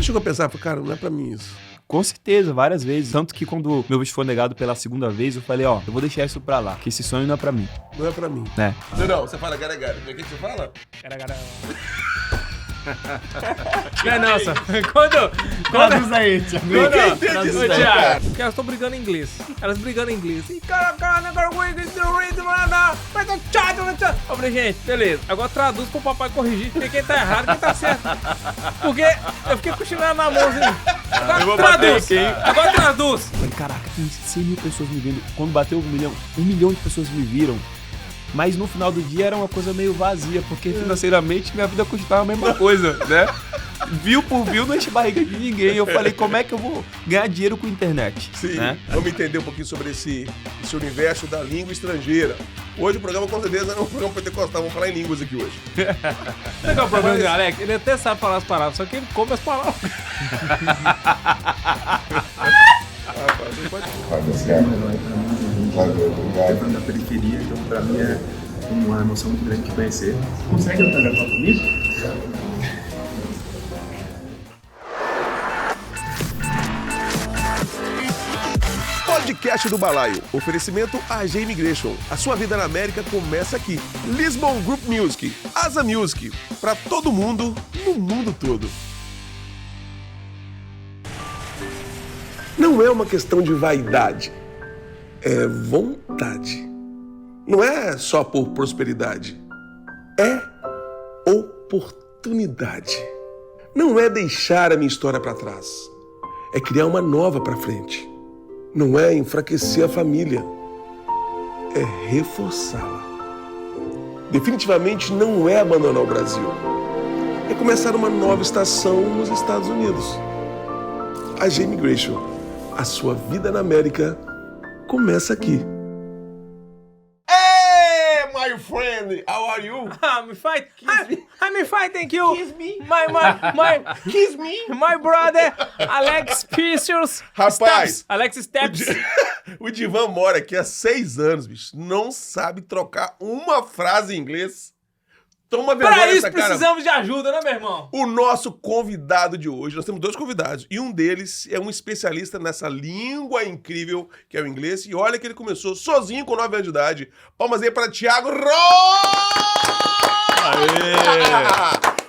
chegou a pensar, cara, não é pra mim isso? Com certeza, várias vezes. Tanto que quando meu visto foi negado pela segunda vez, eu falei, ó, eu vou deixar isso pra lá, que esse sonho não é pra mim. Não é pra mim. Né? Não, você fala gara-gara. Como é que você fala? Gara-gara. Nossa, quando Traduz aí, Thiago. Ninguém entende isso, cara. porque elas estão brigando em inglês. Elas brigando em inglês. E eu falei, gente, beleza. Agora traduz pro papai corrigir. Quem tá errado, quem tá certo. Porque eu fiquei cochilando na mão assim. Agora traduz. Agora traduz. Falei, caraca, tem 100 mil pessoas me vendo. Quando bateu 1 milhão de pessoas me viram. Mas no final do dia era uma coisa meio vazia, porque financeiramente minha vida custava a mesma coisa, né? View por view não enche barriga de ninguém. Eu falei, como é que eu vou ganhar dinheiro com a internet? Sim, né? Vamos entender um pouquinho sobre esse universo da língua estrangeira. Hoje o programa, com certeza, não é um programa pentecostal. Vamos falar em línguas aqui hoje. Sabe qual é o problema do Alex? Ele até sabe falar as palavras, só que ele come as palavras. Levando da periferia, então pra mim é uma emoção muito grande de conhecer. Consegue autografar comigo? Podcast do Balaio. Oferecimento AG Immigration. A sua vida na América começa aqui. Lisbon Group Music. Asa Music. Pra todo mundo, no mundo todo. Não é uma questão de vaidade. É vontade. Não é só por prosperidade. É oportunidade. Não é deixar a minha história para trás. É criar uma nova para frente. Não é enfraquecer a família. É reforçá-la. Definitivamente não é abandonar o Brasil. É começar uma nova estação nos Estados Unidos. A AG Immigration. A sua vida na América começa aqui. Hey, my friend, how are you? I'm fine. I'm fine, thank you. Kiss me. Kiss me. My brother, Alex Picius. Rapaz, Alex Steps. O Divan mora aqui há 6 anos, bicho. Não sabe trocar uma frase em inglês. Toma vergonha Pra isso nessa cara. precisamos de ajuda, né, meu irmão? O nosso convidado de hoje, nós temos 2 convidados, e um deles é um especialista nessa língua incrível que é o inglês, e olha que ele começou sozinho com 9 anos de idade. Palmas aí para Thiago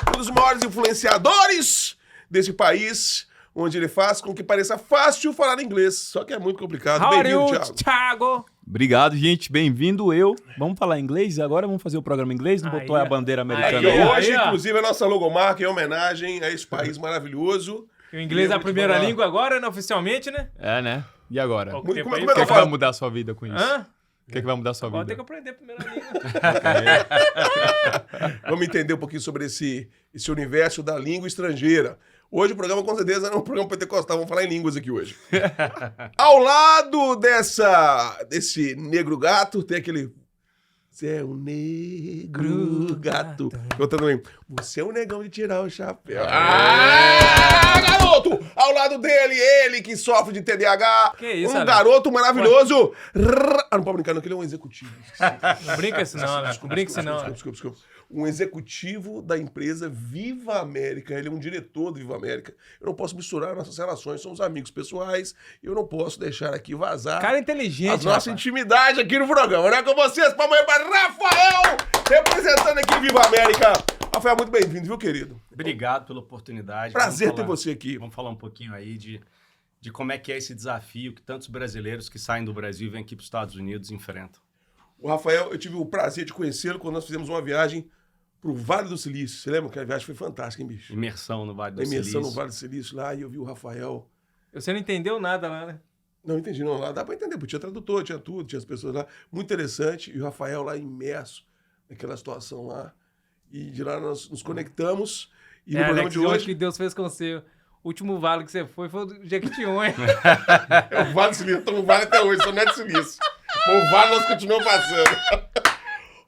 Um dos maiores influenciadores desse país, onde ele faz com que pareça fácil falar inglês, só que é muito complicado. Bem-vindo, Thiago. Thiago. Obrigado, gente. Bem-vindo eu. Vamos falar inglês? Agora vamos fazer o programa em inglês? Não botou a bandeira americana Aqui, aí? hoje, ó. inclusive, é a nossa logomarca em homenagem a esse país maravilhoso. O inglês E é eu a vou te primeira falar. língua agora, né, oficialmente, né? É, né? E agora? Pouco O tempo como é aí, que que, eu vai falo? mudar a sua vida com isso? Hã? O que vai mudar a sua Agora vida? tem que aprender a primeira língua. Vamos entender um pouquinho sobre esse universo da língua estrangeira. Hoje o programa, com certeza, não é um programa pentecostal. Vamos falar em línguas aqui hoje. Ao lado desse negro gato, tem aquele... Você é um negro gato. Cantando bem. Você é um negão de tirar o chapéu. Ah, garoto! Ao lado dele, ele que sofre de TDAH. Que isso, um Alex? garoto maravilhoso. Não pode brincar, não, que ele é um executivo. Não brinca assim não, né? Não brinca assim não. Desculpa. Um executivo da empresa Viva América. Ele é um diretor do Viva América. Eu não posso misturar nossas relações, somos amigos pessoais. Eu não posso deixar aqui vazar Cara inteligente, a nossa rapaz. intimidade aqui no programa. Não é com vocês, palmas aí para Rafael, representando aqui Viva América. Rafael, muito bem-vindo, viu, querido? Obrigado pela oportunidade. Prazer Vamos ter falar- você aqui. Vamos falar um pouquinho aí de como é que é esse desafio que tantos brasileiros que saem do Brasil e vêm aqui para os Estados Unidos enfrentam. O Rafael, eu tive o prazer de conhecê-lo quando nós fizemos uma viagem pro Vale do Silício. Você lembra que a viagem foi fantástica, hein, bicho? Imersão no Vale do A imersão Silício. no Vale do Silício lá, e eu vi o Rafael. Você não entendeu nada lá, né? Não entendi, não. Lá dá pra entender, porque tinha tradutor, tinha tudo, tinha as pessoas lá. Muito interessante. E o Rafael lá imerso naquela situação lá. E de lá nós nos conectamos. E no programa Alex, de eu acho hoje... que Deus fez com você. O último vale que você foi o do Jequitinhonha. É o Vale do Silício. Estamos no Vale até hoje, só não é de Silício. O Vale nós continuamos passando.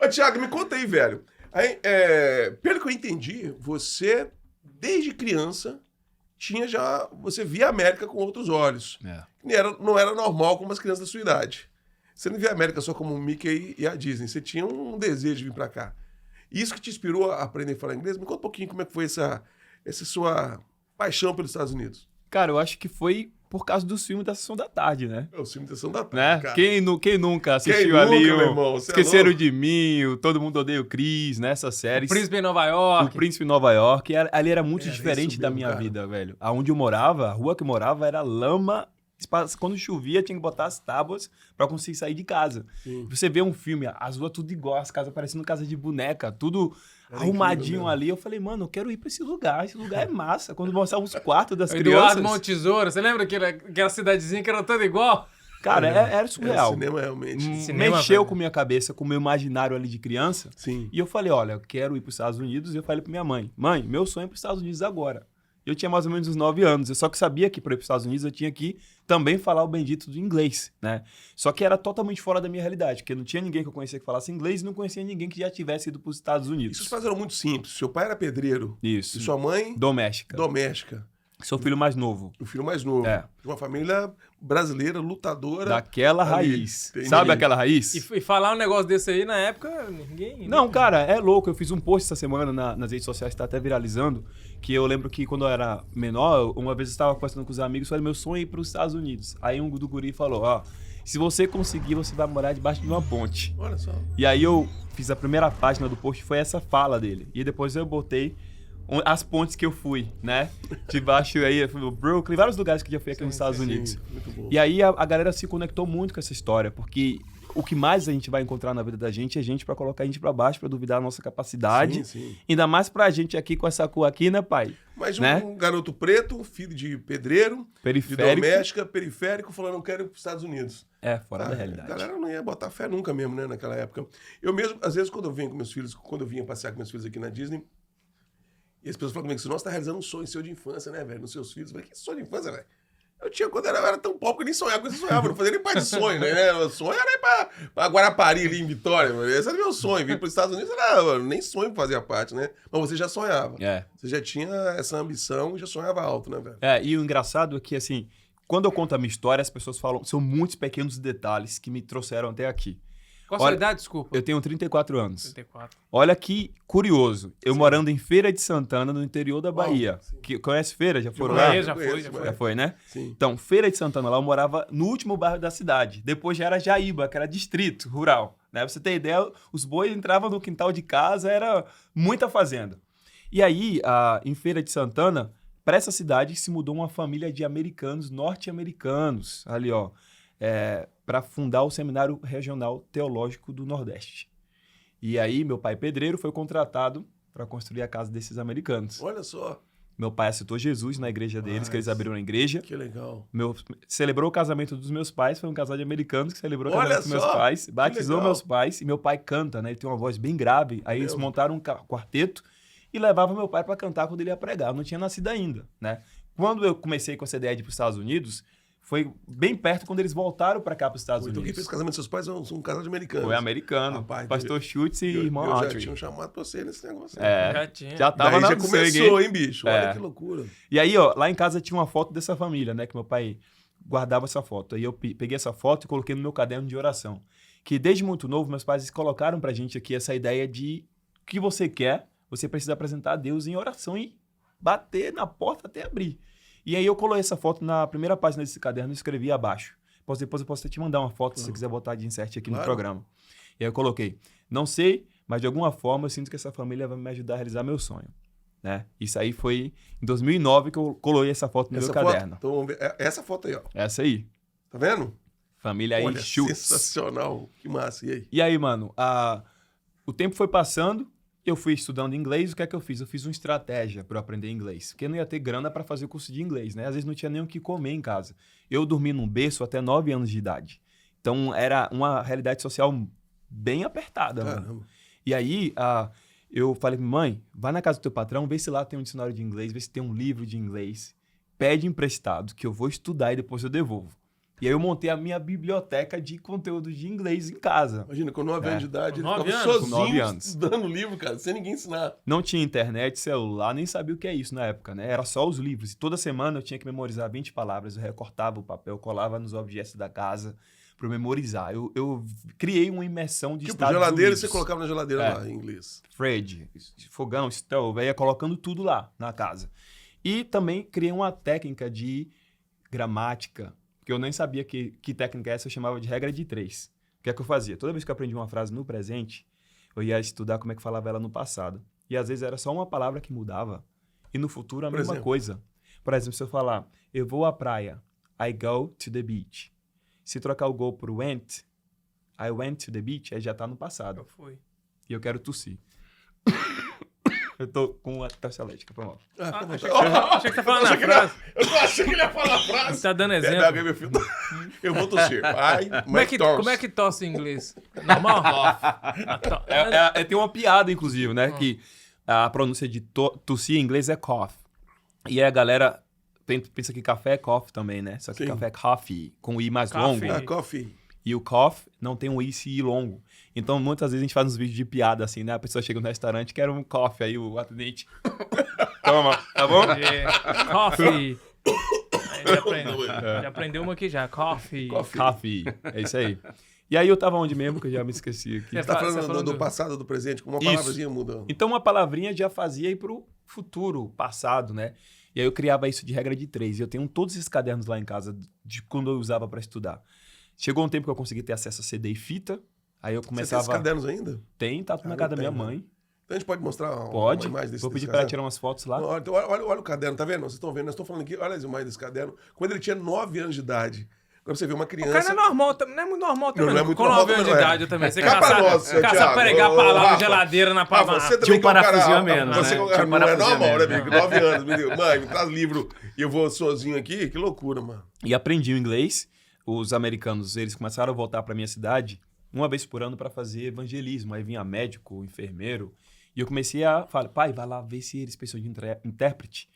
Ô, Thiago, me conta aí, velho. Aí, pelo que eu entendi, você, desde criança, você via a América com outros olhos. É. Não era normal como as crianças da sua idade. Você não via a América só como o Mickey e a Disney. Você tinha um desejo de vir pra cá. Isso que te inspirou a aprender a falar inglês? Me conta um pouquinho como é que foi essa sua paixão pelos Estados Unidos? Cara, eu acho que foi por causa dos filmes da Sessão da Tarde, né? É o filme da Sessão da Tarde, Né? cara. Quem nunca assistiu nunca, ali meu irmão? Você é Esqueceram louco? de Mim, o Todo Mundo Odeia o Chris, né? Essas séries. O Príncipe em Nova O York. Príncipe em Nova York. Ali era muito Era diferente isso da mesmo, minha cara. vida, velho. Aonde eu morava, a rua que eu morava era lama. Quando chovia, tinha que botar as tábuas pra conseguir sair de casa. Sim. Você vê um filme, as ruas tudo igual, as casas parecendo casa de boneca, tudo Era arrumadinho incrível ali. Eu falei, mano, eu quero ir pra esse lugar é massa. Quando mostrar os quartos das O Eduardo crianças, Montesouro. Você lembra aquela cidadezinha que era toda igual? cara, era É, surreal. cinema realmente. Cinema, Mexeu velho. com minha cabeça, com o meu imaginário ali de criança. Sim. E eu falei, olha, eu quero ir para os Estados Unidos. E eu falei para minha mãe, meu sonho é para os Estados Unidos agora. Eu tinha mais ou menos uns 9 anos. Eu só que sabia que para ir para os Estados Unidos eu tinha que também falar o bendito do inglês, né? Só que era totalmente fora da minha realidade, porque não tinha ninguém que eu conhecia que falasse inglês e não conhecia ninguém que já tivesse ido para os Estados E seus Unidos. pais eram muito simples. Seu pai era pedreiro. Isso. E sua mãe, Doméstica. doméstica. Sou filho mais novo. O filho mais novo. É. De uma família brasileira, lutadora. Daquela ali. raiz. Entendi. Sabe aquela raiz? E falar um negócio desse aí, na época, ninguém... Não, cara, é louco. Eu fiz um post essa semana nas redes sociais, tá até viralizando, que eu lembro que quando eu era menor, uma vez eu estava conversando com os amigos, falei, meu sonho é ir para os Estados Unidos. Aí um do guri falou, ó, se você conseguir, você vai morar debaixo de uma ponte. Olha só. E aí eu fiz a primeira página do post, foi essa fala dele. E depois eu botei as pontes que eu fui, né? Debaixo aí, Brooklyn, vários lugares que eu já fui aqui nos Estados Unidos. Sim, muito bom. E aí a galera se conectou muito com essa história, porque o que mais a gente vai encontrar na vida da gente é gente pra colocar a gente pra baixo, pra duvidar da nossa capacidade. Sim, sim. Ainda mais pra gente aqui com essa cor aqui, né, pai? Mas né? um garoto preto, filho de pedreiro, de Periférico. doméstica, periférico, falando, não quero ir para os Estados Unidos. É, fora da A realidade. galera não ia botar fé nunca mesmo, né, naquela época. Eu mesmo, às vezes, quando eu venho com meus filhos, quando eu vinha passear com meus filhos aqui na Disney, e as pessoas falam comigo assim, nossa, tá realizando um sonho seu de infância, né, velho, nos seus filhos. Eu falei, que sonho de infância, velho? Eu tinha, quando eu era tão pobre que eu nem sonhava com isso, sonhava, não fazia nem parte de sonho, né? O sonho era ir pra Guarapari, ali em Vitória, mano. Esse era meu sonho. Vir para os Estados Unidos, era, nem sonho fazia parte, né? Mas você já sonhava. É. Você já tinha essa ambição e já sonhava alto, né, velho? É, e o engraçado é que, assim, quando eu conto a minha história, as pessoas falam, são muitos pequenos detalhes que me trouxeram até aqui. Qual a sua Olha, idade, desculpa? Eu tenho 34 anos. 34. Olha que curioso. Eu morando em Feira de Santana, no interior da Bahia. Conhece Feira? Já foram lá? Conheço, já foi. Já foi, né? Sim. Então, Feira de Santana, lá eu morava no último bairro da cidade. Depois já era Jaíba, que era distrito rural. Né? Pra você ter ideia, os bois entravam no quintal de casa, era muita fazenda. E aí, em Feira de Santana, para essa cidade se mudou uma família de americanos, norte-americanos, ali, ó, para fundar o Seminário Regional Teológico do Nordeste. E aí, meu pai pedreiro foi contratado para construir a casa desses americanos. Olha só, Meu pai aceitou Jesus na igreja deles, que eles abriram a igreja. que legal. Celebrou o casamento dos meus pais, foi um casal de americanos que celebrou o Olha casamento dos meus só, pais, que batizou legal. meus pais, e meu pai canta, né? Ele tem uma voz bem grave. Aí eles Meu. montaram um quarteto e levavam meu pai para cantar quando ele ia pregar. Eu não tinha nascido ainda, né? Quando eu comecei com essa ideia de ir para os Estados Unidos, foi bem perto quando eles voltaram para cá, para os Estados Então, quem Unidos. fez o casamento dos seus pais são um casal de americanos. Foi americano, Rapaz, pastor Schultz e irmão eu já Autry. tinha chamado pra você nesse negócio. Já tinha. Já tava Daí na já sangue, começou, hein? hein, bicho? É. Olha que loucura. E aí, ó, lá em casa tinha uma foto dessa família, né? Que meu pai guardava essa foto. Aí eu peguei essa foto e coloquei no meu caderno de oração. Que desde muito novo, meus pais colocaram pra gente aqui essa ideia de o que você quer, você precisa apresentar a Deus em oração e bater na porta até abrir. E aí eu coloquei essa foto na primeira página desse caderno e escrevi abaixo. Depois eu posso até te mandar uma foto se você quiser botar de insert aqui no Claro. programa. E aí eu coloquei, não sei, mas de alguma forma eu sinto que essa família vai me ajudar a realizar meu sonho. Né? Isso aí foi em 2009 que eu coloquei essa foto no meu caderno. Então, vamos ver. Essa foto aí, ó. Essa aí. Tá vendo? Família aí, Olha, Schultz. sensacional. Que massa. E aí? E aí, mano, o tempo foi passando, eu fui estudando inglês, o que é que eu fiz? Eu fiz uma estratégia para eu aprender inglês, porque eu não ia ter grana para fazer o curso de inglês, né? Às vezes não tinha nem o que comer em casa. Eu dormi num berço até 9 anos de idade. Então, era uma realidade social bem apertada, mano. Caramba. E aí, eu falei, mãe, vai na casa do teu patrão, vê se lá tem um dicionário de inglês, vê se tem um livro de inglês. Pede emprestado, que eu vou estudar e depois eu devolvo. E aí eu montei a minha biblioteca de conteúdo de inglês em casa. Imagina, com 9 anos de idade, ele Com 9 ficava anos? Com 9 sozinho anos. estudando livro, cara, sem ninguém ensinar. Não tinha internet, celular, nem sabia o que é isso na época, né? Era só os livros. E toda semana eu tinha que memorizar 20 palavras. Eu recortava o papel, colava nos objetos da casa para memorizar. Eu criei uma imersão de Tipo, Estados geladeira, Unidos. você colocava na geladeira É. lá, em inglês. Fridge, fogão, stove, eu ia colocando tudo lá na casa. E também criei uma técnica de gramática, que eu nem sabia que técnica é essa, eu chamava de regra de 3. O que é que eu fazia? Toda vez que eu aprendi uma frase no presente, eu ia estudar como é que falava ela no passado. E às vezes era só uma palavra que mudava. E no futuro a mesma coisa. Por exemplo, se eu falar, eu vou à praia, I go to the beach. Se trocar o go por went, I went to the beach, aí já tá no passado. Eu fui. E eu quero tossir. Eu tô com a tosse alérgica, foi mal. Achei que você falando na frase. Eu achei que ele ia falar a frase. Você tá dando Pega exemplo. meu filho. Eu vou tossir. Ai, Como é que tosse em inglês? Normal? Tem uma piada, inclusive, né? Que a pronúncia de tossir em inglês é cough. E aí a galera pensa que café é coffee também, né? Só que café é coffee, com o I mais longo. Coffee. E o cough não tem um I longo. Então, muitas vezes a gente faz uns vídeos de piada, assim, né? A pessoa chega no restaurante, quer um coffee, aí o atendente... Toma, tá bom? Coffee. Já aprendeu uma aqui já. Coffee. É isso aí. E aí eu tava onde mesmo, que eu já me esqueci aqui. Você tá falando do passado, do presente, com uma palavrazinha mudando. Então, uma palavrinha já fazia ir pro futuro, passado, né? E aí eu criava isso de regra de 3. E eu tenho todos esses cadernos lá em casa de quando eu usava para estudar. Chegou um tempo que eu consegui ter acesso a CD e fita. Aí eu começava... Você tem esses cadernos ainda? Tem, tá na casa da minha mãe. Então a gente pode mostrar uma imagem desse Vou pedir pra ela tirar umas fotos lá. Então, olha o caderno, tá vendo? Vocês estão vendo? Nós estamos falando aqui, olha as imagens desse caderno. Quando ele tinha 9 anos de idade. Quando você vê uma criança... O cara não é normal, não é muito normal também. Não é muito com normal 9 anos de também, idade eu também. Você caça pregar a palavra geladeira na palavra. Você Tinha um parafusinho a cara, menos, você né? não é normal, né, amigo? 9 anos, me deu. Mãe, me traz livro e eu vou sozinho aqui. Que loucura, mano. E aprendi o inglês. Os americanos, eles começaram a voltar pra minha cidade uma vez por ano para fazer evangelismo. Aí vinha médico, enfermeiro. E eu comecei a falar, pai, vai lá ver se eles precisam de intérprete.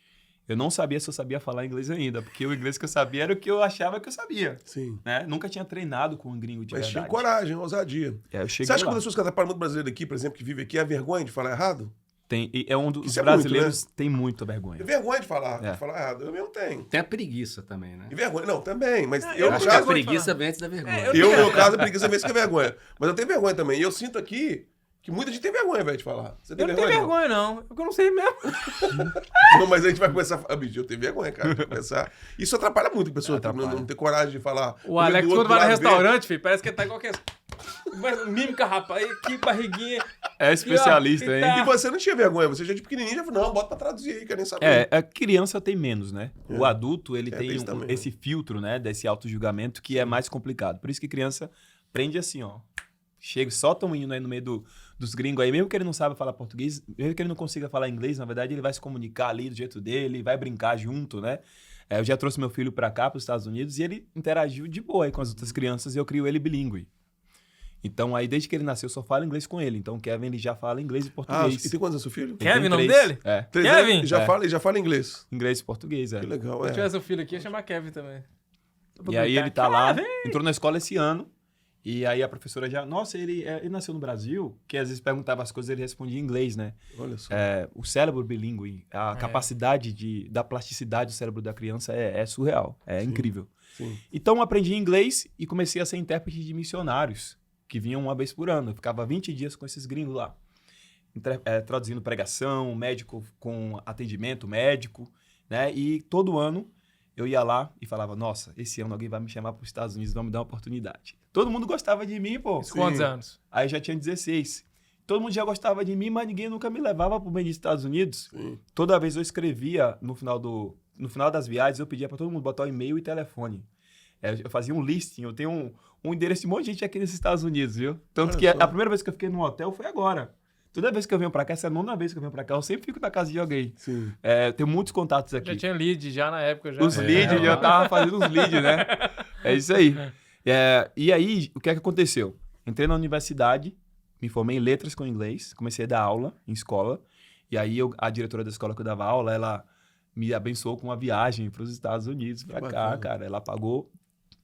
Eu não sabia se eu sabia falar inglês ainda, porque o inglês que eu sabia era o que eu achava que eu sabia. Sim. Né? Nunca tinha treinado com um gringo de Mas verdade. tinha coragem, ousadia. Eu cheguei Você acha que lá. uma das pessoas que atrapalham muito brasileiro aqui, por exemplo, que vive aqui, é a vergonha de falar errado? Tem, e é um dos Isso é brasileiros muito, né? tem muita vergonha. É vergonha de falar É. errado. Eu mesmo tenho. Tem a preguiça também, né? E vergonha, não, também. Mas eu eu, no Acho que a caso, preguiça vem antes da vergonha. no meu caso, a preguiça mesmo que é vergonha. Mas eu tenho vergonha também. E eu sinto aqui que muita gente tem vergonha, velho, de falar. Você tem Eu não tenho vergonha, não. Porque eu não sei mesmo. Não, mas a gente vai começar a falar, bicho, eu tenho vergonha, cara. Vai começar. Isso atrapalha muito a pessoa não ter coragem de falar. O Alex, quando vai no restaurante, filho, parece que ele tá igual que mímica, rapaz. Que barriguinha. É especialista, E, ó, hein? tá. E você não tinha vergonha, você já de pequenininho já falou, não, bota pra traduzir aí, quer nem saber. A criança tem menos, né? O adulto, ele tem tem isso também, esse filtro, né? Desse auto-julgamento que é mais complicado. Por isso que criança aprende assim, ó. Chega, solta um hino aí no meio dos gringos aí, mesmo que ele não saiba falar português, mesmo que ele não consiga falar inglês, na verdade, ele vai se comunicar ali do jeito dele, vai brincar junto, né? Eu já trouxe meu filho pra cá, pros Estados Unidos, e ele interagiu de boa aí com as outras crianças, e eu crio ele bilíngue. Então, aí, desde que ele nasceu, eu só falo inglês com ele. Então, o Kevin, ele já fala inglês e Ah, português. e tem quantos anos seu filho? Ele tem Kevin, o nome 3. dele? É, 3 Kevin? anos, já fala inglês. inglês e português, Que legal, Se eu é. tivesse um filho aqui, ia chamar Kevin também. E aí ele tá lá, entrou na escola esse ano, e aí a professora já... Nossa, ele nasceu no Brasil, que às vezes perguntava as coisas e ele respondia em inglês, né? Olha só. O cérebro bilíngue, a capacidade da plasticidade do cérebro da criança é surreal, é incrível. Sim. Então aprendi inglês e comecei a ser intérprete de missionários, que vinham uma vez por ano. Eu ficava 20 dias com esses gringos lá, traduzindo pregação, médico com atendimento médico, né? E todo ano eu ia lá e falava, nossa, esse ano alguém vai me chamar para os Estados Unidos, vai me dar uma oportunidade. Todo mundo gostava de mim, pô. Quantos anos? Aí eu já tinha 16. Todo mundo já gostava de mim, mas ninguém nunca me levava para o meio dos Estados Unidos. Sim. Toda vez eu escrevia, no final das viagens, eu pedia para todo mundo botar o e-mail e telefone. Eu fazia um listing, eu tenho um endereço de um monte de gente aqui nos Estados Unidos, viu? Tanto Olha que só. a primeira vez que eu fiquei num hotel foi agora. Toda vez que eu venho pra cá, essa é a 9ª vez que eu venho pra cá, eu sempre fico na casa de alguém. Sim. Tenho muitos contatos aqui. Já tinha lead já na época. Já. Os leads, já tava fazendo os leads, né? É isso aí. E aí, o que é que aconteceu? Entrei na universidade, me formei em letras com inglês, comecei a dar aula em escola, e aí a diretora da escola que eu dava aula, ela me abençoou com uma viagem para os Estados Unidos, pra cá, bacana. cara. Ela pagou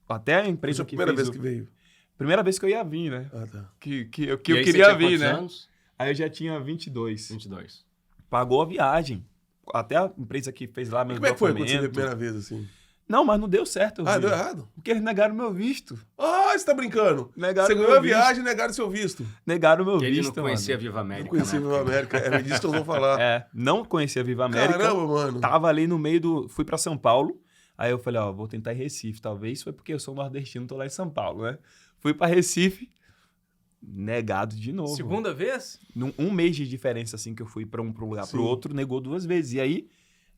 até a Foi empresa a que primeira fez vez que veio. Primeira vez que eu ia vir, né? Ah, tá. Que E eu aí, queria você tinha vir, quantos né? anos? Aí eu já tinha 22. 22. Pagou a viagem. Até a empresa que fez lá meu Como é que foi quando você veio a documento. primeira vez, assim? Não, mas não deu certo. Ah, deu errado? Porque eles negaram meu visto. Ah, você tá brincando? Negaram Você meu ganhou a visto. viagem e negaram seu visto. Negaram meu Ele visto, não conhecia mano. Viva América. Não conhecia né? Viva América. É disso que eu vou falar. É, não conhecia Viva América. Caramba, mano. Tava ali no meio do... Fui pra São Paulo. Aí eu falei, ó, vou tentar em Recife. Talvez foi porque eu sou nordestino, tô lá em São Paulo, né? Fui pra Recife, negado de novo. Segunda vez? Um mês de diferença, assim, que eu fui pra um lugar Sim. pro outro, negou 2 vezes. E aí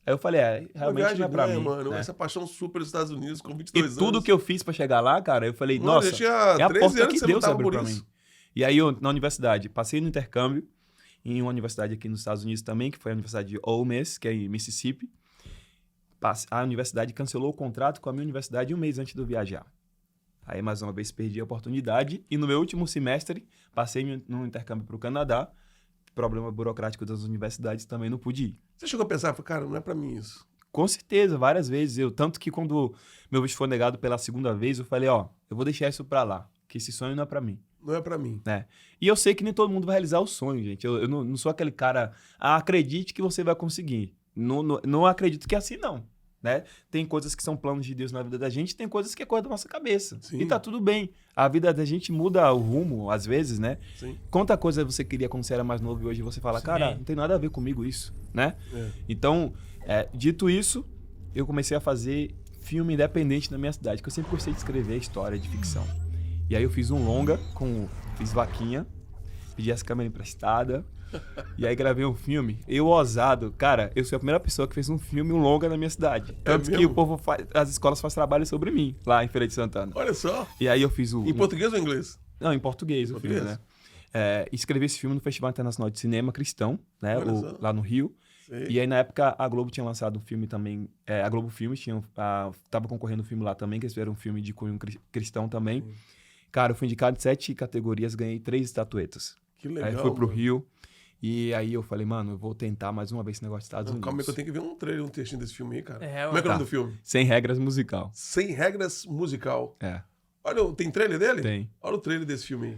eu falei, Uma realmente viagem não é pra ganha, mim. mano. né? Essa paixão super dos Estados Unidos com E 22 anos. tudo que eu fiz pra chegar lá, cara, eu falei, Mano, nossa, eu tinha é a 13 porta anos que você Deus lutava abriu por pra isso. mim. E aí, eu, na universidade, passei no intercâmbio, em uma universidade aqui nos Estados Unidos também, que foi a Universidade de Ole Miss, que é em Mississippi. A universidade cancelou o contrato com a minha universidade 1 mês antes de eu viajar. Aí, mais uma vez, perdi a oportunidade. E no meu último semestre, passei num intercâmbio para o Canadá. Problema burocrático das universidades, também não pude ir. Você chegou a pensar, cara, não é pra mim isso. Com certeza, várias vezes. Tanto que quando meu visto foi negado pela segunda vez, eu falei, ó, eu vou deixar isso pra lá, que esse sonho não é pra mim. Não é pra mim. Né? E eu sei que nem todo mundo vai realizar o sonho, gente. Eu não sou aquele cara, acredite que você vai conseguir. Não acredito que é assim, não. Né? Tem coisas que são planos de Deus na vida da gente, tem coisas que é coisa da nossa cabeça. Sim. E tá tudo bem. A vida da gente muda o rumo, às vezes, né? Sim. Quanta coisa você queria quando você era mais novo e hoje você fala, Sim. cara, não tem nada a ver comigo isso, né? É. Então, dito isso, eu comecei a fazer filme independente na minha cidade, que eu sempre gostei de escrever história de ficção. E aí eu fiz um longa, fiz vaquinha, pedi essa câmera emprestada, e aí gravei um filme. Eu, ousado, cara, eu sou a primeira pessoa que fez um filme, um longa na minha cidade. Tanto que mesmo? o povo as escolas fazem trabalho sobre mim, lá em Feira de Santana. Olha só. E aí eu fiz Em português ou em inglês? Não, em português o filme, Português? né? Escrevi esse filme no Festival Internacional de Cinema Cristão, né? Olha só. Lá no Rio. Sei. E aí, na época, a Globo tinha lançado um filme também. A Globo Filmes tava concorrendo um filme lá também, que eles fizeram um filme de cunho cristão também. Cara, eu fui indicado em 7 categorias, ganhei 3 estatuetas. Que legal. Aí fui pro mano. Rio. E aí eu falei, mano, eu vou tentar mais uma vez esse negócio dos Estados Não, Unidos. calma aí que eu tenho que ver um trailer, um textinho desse filme aí, cara. É, Como é que é o tá. nome do filme? Sem regras musical. Sem Regras Musical. É, Olha, tem trailer dele? tem. Olha o trailer desse filme aí.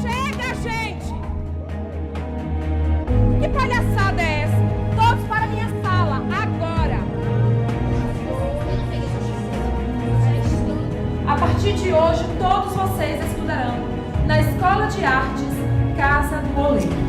Chega, gente! Que palhaçada é essa? Todos para minha sala, agora! A partir de hoje, todos vocês estudarão na Escola de Artes Casa do Oleiro.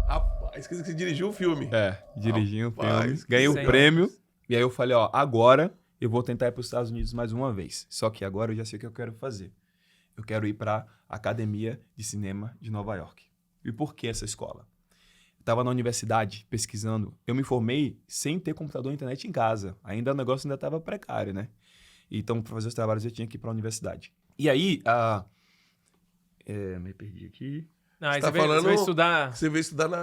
Rapaz, que você dirigiu o filme. Dirigi um Rapaz, filme, que ganhei o legal. prêmio. E aí eu falei, ó, agora eu vou tentar ir para os Estados Unidos mais uma vez. Só que agora eu já sei o que eu quero fazer. Eu quero ir para a Academia de Cinema de Nova York. E por que essa escola? Eu estava na universidade pesquisando. Eu me formei sem ter computador e internet em casa. Ainda o negócio ainda estava precário, né? Então, para fazer os trabalhos, eu tinha que ir para a universidade. E aí, me perdi aqui. Não, aí Você tá você falando vai estudar... Você veio estudar na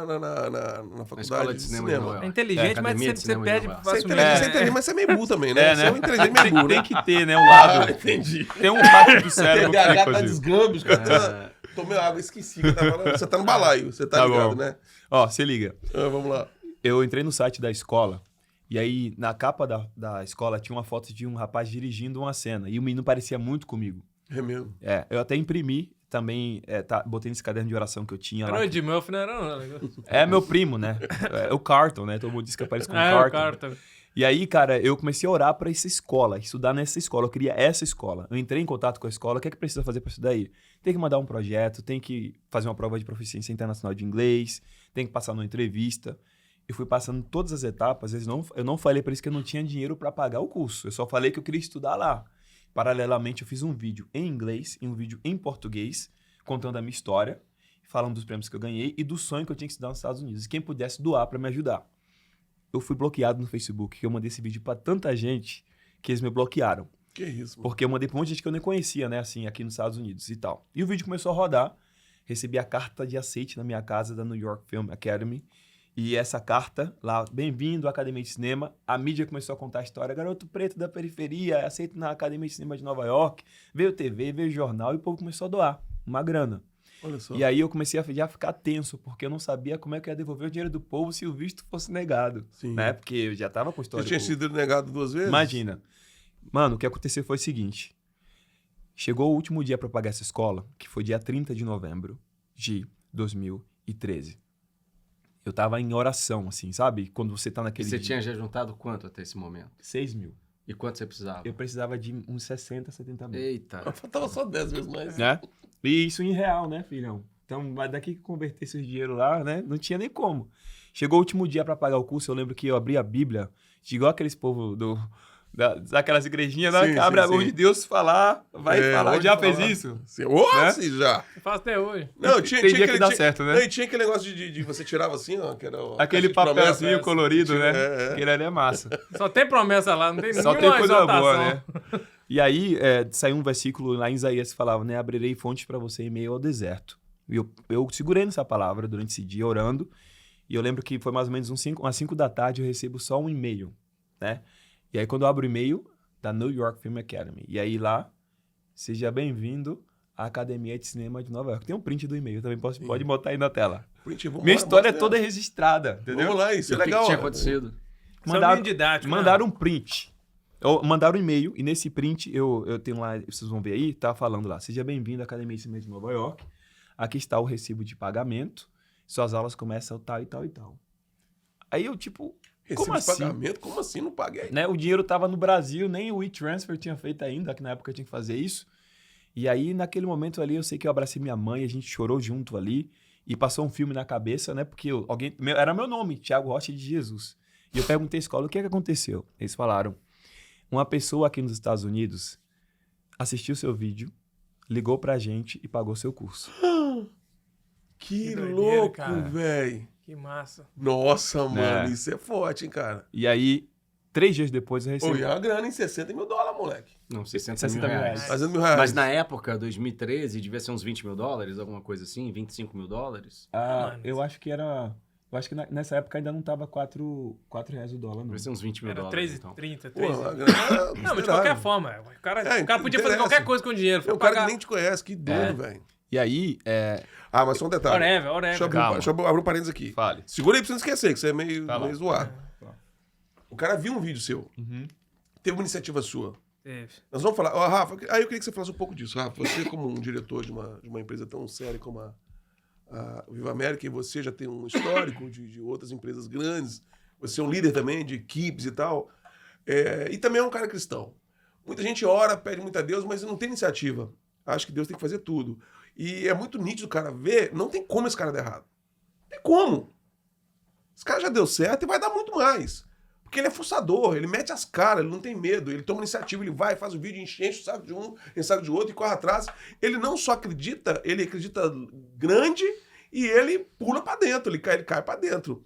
faculdade escola de cinema de Nova É York. inteligente, mas Academia de você Cinema de pede Nova York. Você é facilmente. inteligente, mas você é meio burro também, né? Você é um inteligente meio burro, Tem né? que ter, né, um lado. Entendi. Tem um parte do cérebro que TDAH tá inclusive. desgâmbio, cara. Tomei água, esqueci que eu tava falando. Você tá no balaio, você tá Tá ligado, bom. né? Ó, se liga. Vamos lá. Eu entrei no site da escola e aí na capa da escola tinha uma foto de um rapaz dirigindo uma cena e o menino parecia muito comigo. É mesmo. Eu até imprimi também, botei nesse caderno de oração que eu tinha Era lá. o Ed Murphy, não era não. É meu primo, né? É o Carlton, né? Todo mundo diz que eu pareço com o É, Carlton. o Carlton. E aí, cara, eu comecei a orar pra essa escola, estudar nessa escola. Eu queria essa escola. Eu entrei em contato com a escola. O que é que precisa fazer pra estudar aí? Tem que mandar um projeto, tem que fazer uma prova de proficiência internacional de inglês, tem que passar numa entrevista. Eu fui passando todas as etapas. Eu não falei pra eles que eu não tinha dinheiro pra pagar o curso. Eu só falei que eu queria estudar lá. Paralelamente, eu fiz um vídeo em inglês e um vídeo em português, contando a minha história, falando dos prêmios que eu ganhei e do sonho que eu tinha que estudar nos Estados Unidos. E quem pudesse doar pra me ajudar. Eu fui bloqueado no Facebook, que eu mandei esse vídeo pra tanta gente que eles me bloquearam. Que isso, mano. Porque eu mandei pra um monte de gente que eu nem conhecia, né, assim, aqui nos Estados Unidos e tal. E o vídeo começou a rodar, recebi a carta de aceite na minha casa da New York Film Academy, e essa carta lá, bem-vindo à Academia de Cinema, a mídia começou a contar a história, garoto preto da periferia, aceito na Academia de Cinema de Nova York, veio TV, veio jornal, e o povo começou a doar uma grana. Olha só. E aí eu comecei a já ficar tenso, porque eu não sabia como é que eu ia devolver o dinheiro do povo se o visto fosse negado, Sim. né? Porque eu já tava com Você história. tinha sido negado 2 vezes? Imagina. Mano, o que aconteceu foi o seguinte. Chegou o último dia pra pagar essa escola, que foi dia 30 de novembro de 2013. Eu tava em oração, assim, sabe? Quando você tá E naquele você dia. tinha já juntado quanto até esse momento? 6 mil. E quanto você precisava? Eu precisava de uns 60, 70 mil. Eita. Faltava só 10 vezes mais. Né? E isso em real, né, filhão? Então, mas daqui que converter esse dinheiro lá, né? Não tinha nem como. Chegou o último dia pra pagar o curso, eu lembro que eu abri a Bíblia, igual aqueles povos daquelas igrejinhas, né? Sim, Que abre sim, a mão sim. de Deus falar, vai falar. onde Já falar? fez isso? Sim. Ô, Né? sim, já. Eu faço até hoje. Não, tinha Tem dia aquele, que dá certo, né? Não, e tinha aquele negócio de você tirava assim, ó, que era a Aquele caixa de promessa. papelzinho colorido, Tinha- né? Aquele ali é massa. Só tem promessa lá, não tem Só nenhuma tem coisa exaltação. boa, né? E aí, saiu um versículo lá em Isaías que falava, né? Abrirei fontes para você em meio ao deserto. E eu segurei nessa palavra durante esse dia, orando. E eu lembro que foi mais ou menos umas 5 da tarde, eu recebo só um e-mail, né? E aí, quando eu abro o e-mail, da New York Film Academy. E aí lá, seja bem-vindo à Academia de Cinema de Nova York. Tem um print do e-mail, também pode botar aí na tela. Print, vamos Minha lá, história é mostra toda ela. registrada, entendeu? Vamos lá, isso E é o que legal. que tinha ó. acontecido? Mandaram didático, Mandaram um print. Mandaram um e-mail, e nesse print, eu tenho lá, vocês vão ver aí, tá falando lá, seja bem-vindo à Academia de Cinema de Nova York, aqui está o recibo de pagamento, suas aulas começam tal e tal e tal. Aí eu, tipo, Recibo como de assim? pagamento? Como assim? Não paguei. Né? O dinheiro tava no Brasil, nem o e-transfer tinha feito ainda, que na época eu tinha que fazer isso. E aí, naquele momento ali, eu sei que eu abracei minha mãe, a gente chorou junto ali, e passou um filme na cabeça, né? Porque era meu nome, Thiago Rocha de Jesus. E eu perguntei à escola, o que é que aconteceu? Eles falaram, uma pessoa aqui nos Estados Unidos assistiu seu vídeo, ligou pra gente e pagou seu curso. Que doideira, louco, cara. velho. Que massa. Nossa, mano, É. isso é forte, hein, cara. E aí, 3 dias depois eu Pô, recebi... e é uma grana em 60 mil dólares, moleque. Não, 60 60 mil mil reais. reais. Fazendo R$1.000. Mas na época, 2013, devia ser uns 20 mil dólares, alguma coisa assim, 25 mil dólares. mano, eu acho que era... Eu acho que nessa época ainda não tava R$4 o dólar, não. Devia ser uns 20 mil Era dólares, então. 3,30, Pô, 3,30. uma grana Não, mas de qualquer forma, o cara podia fazer interessa. qualquer coisa com o dinheiro. É Foi um cara pagar... que nem te conhece, que doido, velho. E aí, Ah, mas só um detalhe. Whatever. Deixa eu Calma. abrir um parênteses aqui. fale. Segura aí pra você não esquecer, que você é meio, Tá bom. meio zoado. Tá. O cara viu um vídeo seu. Teve uma iniciativa sua. Teve. Nós vamos falar. Ó, Rafa, aí eu queria que você falasse um pouco disso. Rafa, você como um diretor de uma empresa tão séria como a Viva América, e você já tem um histórico de outras empresas grandes. Você é um líder também de equipes e tal. E também é um cara cristão. Muita gente ora, pede muito a Deus, mas não tem iniciativa. Acha que Deus tem que fazer tudo. E é muito nítido o cara ver, não tem como esse cara dar errado. Não tem como. Esse cara já deu certo e vai dar muito mais. Porque ele é fuçador, ele mete as caras, ele não tem medo, ele toma iniciativa, ele vai, faz o vídeo, enche o saco de um, enche o saco de outro e corre atrás. Ele não só acredita, ele acredita grande e ele pula pra dentro, ele cai pra dentro.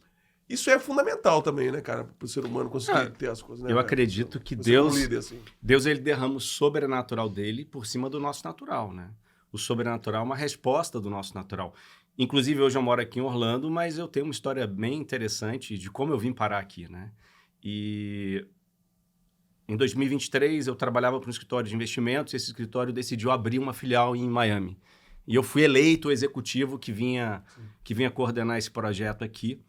Isso é fundamental também, né, cara, pro ser humano conseguir ter as coisas, né? Eu cara? acredito que Você como Deus, líder, assim. Deus ele derrama o sobrenatural dele por cima do nosso natural, né? O sobrenatural é uma resposta do nosso natural. Inclusive, hoje eu moro aqui em Orlando, mas eu tenho uma história bem interessante de como eu vim parar aqui, né? E em 2023, eu trabalhava para um escritório de investimentos e esse escritório decidiu abrir uma filial em Miami. E eu fui eleito o executivo que vinha coordenar esse projeto aqui.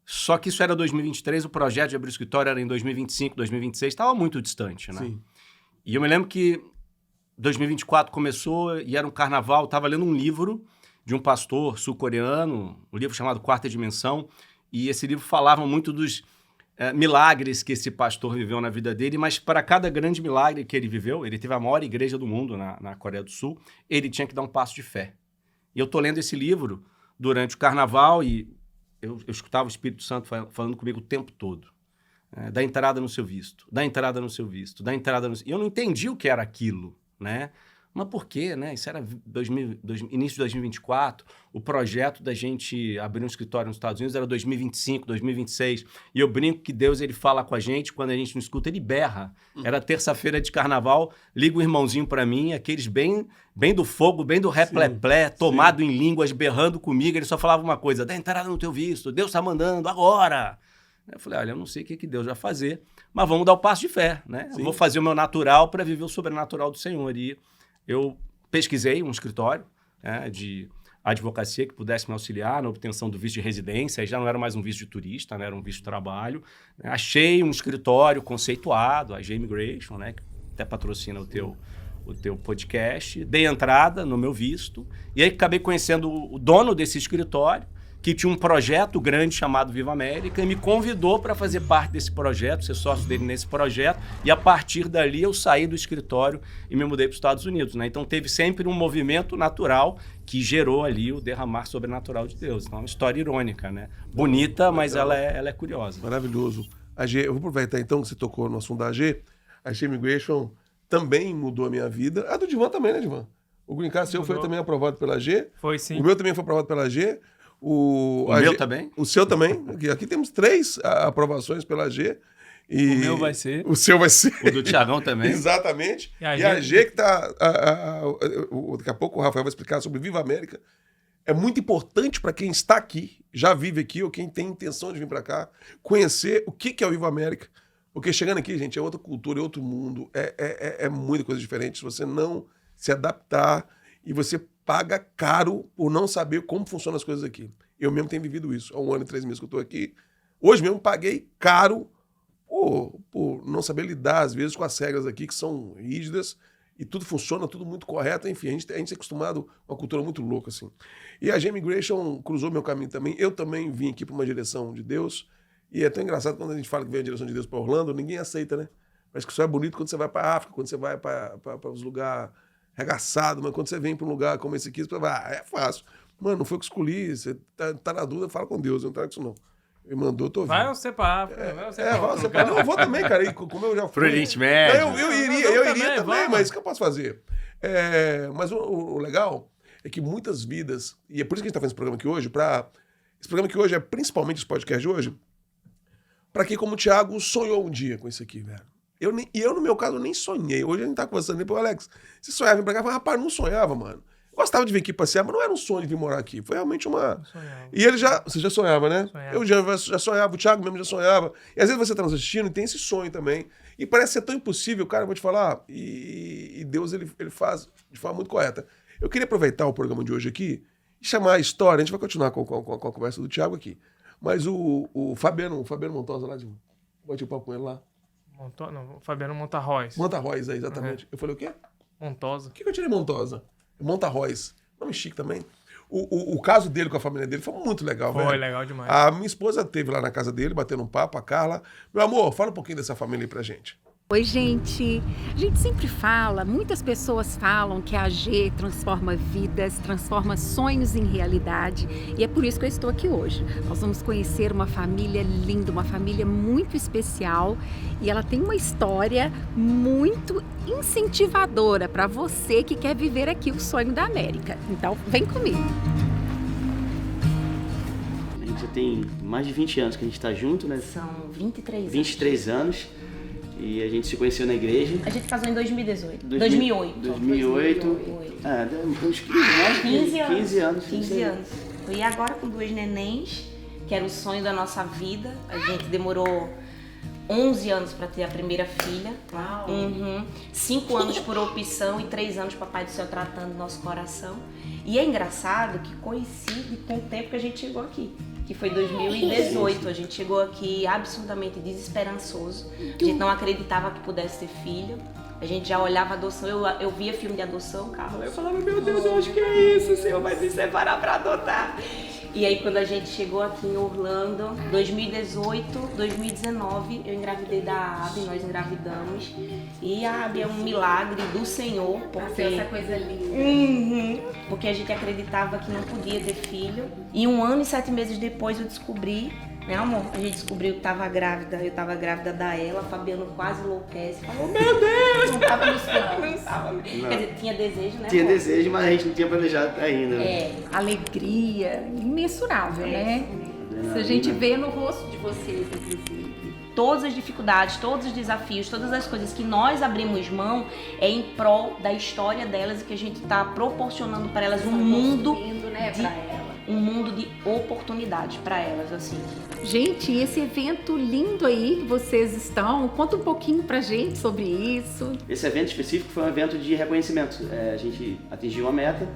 Só que isso era 2023, o projeto de abrir o escritório era em 2025, 2026, estava muito distante, né? Sim. E eu me lembro que 2024 começou e era um carnaval, estava lendo um livro de um pastor sul-coreano, um livro chamado Quarta Dimensão, e esse livro falava muito dos milagres que esse pastor viveu na vida dele, mas para cada grande milagre que ele viveu, ele teve a maior igreja do mundo na Coreia do Sul, ele tinha que dar um passo de fé. E eu estou lendo esse livro durante o carnaval e eu escutava o Espírito Santo falando comigo o tempo todo. Dá entrada no seu visto, dá entrada no seu visto, dá entrada no... E eu não entendi o que era aquilo, né? Mas por quê, né? Isso era início de 2024, o projeto da gente abrir um escritório nos Estados Unidos era 2025, 2026, e eu brinco que Deus, ele fala com a gente, quando a gente não escuta, ele berra. Era terça-feira de carnaval, liga o irmãozinho pra mim, aqueles bem do fogo, bem do repleplé, tomado em línguas, berrando comigo, ele só falava uma coisa, dá entrada no teu visto, Deus tá mandando, agora! Eu falei, olha, eu não sei o que Deus vai fazer, mas vamos dar o passo de fé, né? Eu vou fazer o meu natural para viver o sobrenatural do Senhor. E eu pesquisei um escritório de advocacia que pudesse me auxiliar na obtenção do visto de residência, aí já não era mais um visto de turista, né? Era um visto de trabalho. Achei um escritório conceituado, a G-Immigration, né? Que até patrocina o teu podcast. Dei entrada no meu visto e aí acabei conhecendo o dono desse escritório, que tinha um projeto grande chamado Viva América e me convidou para fazer parte desse projeto, ser sócio dele nesse projeto, e a partir dali eu saí do escritório e me mudei para os Estados Unidos, né? Então teve sempre um movimento natural que gerou ali o derramar sobrenatural de Deus. Então é uma história irônica, né? Bonita, mas ela é curiosa. Maravilhoso. Eu vou aproveitar então que você tocou no assunto da AG. A G-Immigration também mudou a minha vida. A do Divan também, né, Divan? O Green Card seu foi também aprovado pela AG. Foi, sim. O meu também foi aprovado pela AG. O meu também? O seu também. Aqui temos 3 aprovações pela AG. E o meu vai ser. O seu vai ser. O do Thiagão também. Exatamente. E a AG que está... Daqui a pouco o Rafael vai explicar sobre Viva América. É muito importante para quem está aqui, já vive aqui, ou quem tem intenção de vir para cá, conhecer o que é o Viva América. Porque chegando aqui, gente, é outra cultura, é outro mundo. É muita coisa diferente. Se você não se adaptar e você paga caro por não saber como funcionam as coisas aqui. Eu mesmo tenho vivido isso. Há 1 ano e 3 meses que eu estou aqui. Hoje mesmo paguei caro por não saber lidar, às vezes, com as regras aqui, que são rígidas, e tudo funciona, tudo muito correto. Enfim, a gente é acostumado a uma cultura muito louca, assim. E a G-Immigration cruzou meu caminho também. Eu também vim aqui para uma direção de Deus. E é tão engraçado quando a gente fala que vem a direção de Deus para Orlando, ninguém aceita, né? Parece que só é bonito quando você vai para a África, quando você vai para os lugares arregaçados, mas quando você vem para um lugar como esse aqui, você fala, é fácil. Mano, não foi o que escolhi, você tá na dúvida, fala com Deus, eu não trago isso não. Ele mandou, tô ouvindo. Vai você pra África, vai você pra você para. Não, eu vou também, cara, e como eu já fui. Pro Oriente Médio. Eu iria também, vamos. mas o que eu posso fazer? Mas o legal é que muitas vidas, e é por isso que a gente tá fazendo esse programa aqui hoje, esse programa aqui hoje é principalmente esse podcast de hoje, para quem, como o Thiago, sonhou um dia com isso aqui, velho. Eu, no meu caso, nem sonhei. Hoje a gente tá conversando ali, pô, Alex, você sonhava vir pra cá? Eu falei, rapaz, não sonhava, mano. Eu gostava de vir aqui passear, mas não era um sonho de vir morar aqui. Foi realmente uma... E ele você já sonhava, né? Sonhava. Eu já sonhava, o Thiago mesmo já sonhava. E às vezes você tá nos assistindo e tem esse sonho também. E parece ser tão impossível, cara, eu vou te falar. E Deus, ele faz de forma muito correta. Eu queria aproveitar o programa de hoje aqui e chamar a história. A gente vai continuar com a conversa do Thiago aqui. Mas o Fabiano Montosa lá, bate o papo com ele lá. Fabiano Montarroz. Montarroz, exatamente. Eu falei o quê? Montosa. O que eu tirei Montosa? Montarroz. Nome chique também. O caso dele com a família dele foi muito legal, velho. Foi legal demais. A minha esposa esteve lá na casa dele, batendo um papo, a Carla. Meu amor, fala um pouquinho dessa família aí pra gente. Oi, gente. A gente sempre fala, muitas pessoas falam que a AG transforma vidas, transforma sonhos em realidade. E é por isso que eu estou aqui hoje. Nós vamos conhecer uma família linda, uma família muito especial. E ela tem uma história muito incentivadora para você que quer viver aqui o sonho da América. Então, vem comigo. A gente já tem mais de 20 anos que a gente está junto, né? São 23 anos. 23 anos. E a gente se conheceu na igreja. A gente casou em 2018. 2008. 2008. Uns 15 anos. 15 anos. 15 anos. junto. E agora com 2 nenéns, que era o sonho da nossa vida, a gente demorou 11 anos para ter a primeira filha. Uau. 5 anos por opção e 3 anos Papai do Céu tratando do nosso coração. E é engraçado que coincide com o tempo que a gente chegou aqui, que foi 2018. A gente chegou aqui absolutamente desesperançoso. A gente não acreditava que pudesse ter filho. A gente já olhava a adoção, eu via filme de adoção, Carla, eu falava, meu Deus, eu acho que é isso, o Senhor vai se separar para adotar. E aí quando a gente chegou aqui em Orlando, 2018, 2019, eu engravidei da Abby, nós engravidamos. E a Abby é um milagre do Senhor, porque... Essa coisa linda. Porque a gente acreditava que não podia ter filho. E 1 ano e 7 meses depois eu descobri, né, amor? A gente descobriu que tava grávida, eu tava grávida da ela, Fabiano quase enlouquece. Falou, meu Deus, não tava nos planos. Não tava. Quer dizer, tinha desejo, né? Tinha amor? desejo, mas a gente não tinha planejado ainda. Alegria imensurável, né? Isso a gente vê no rosto de vocês, inclusive. Todas as dificuldades, todos os desafios, todas as coisas que nós abrimos mão é em prol da história delas e que a gente está proporcionando para elas um mundo, né, de, um mundo de oportunidades para elas, assim. Gente, esse evento lindo aí que vocês estão, conta um pouquinho pra gente sobre isso. Esse evento específico foi um evento de reconhecimento. A gente atingiu uma meta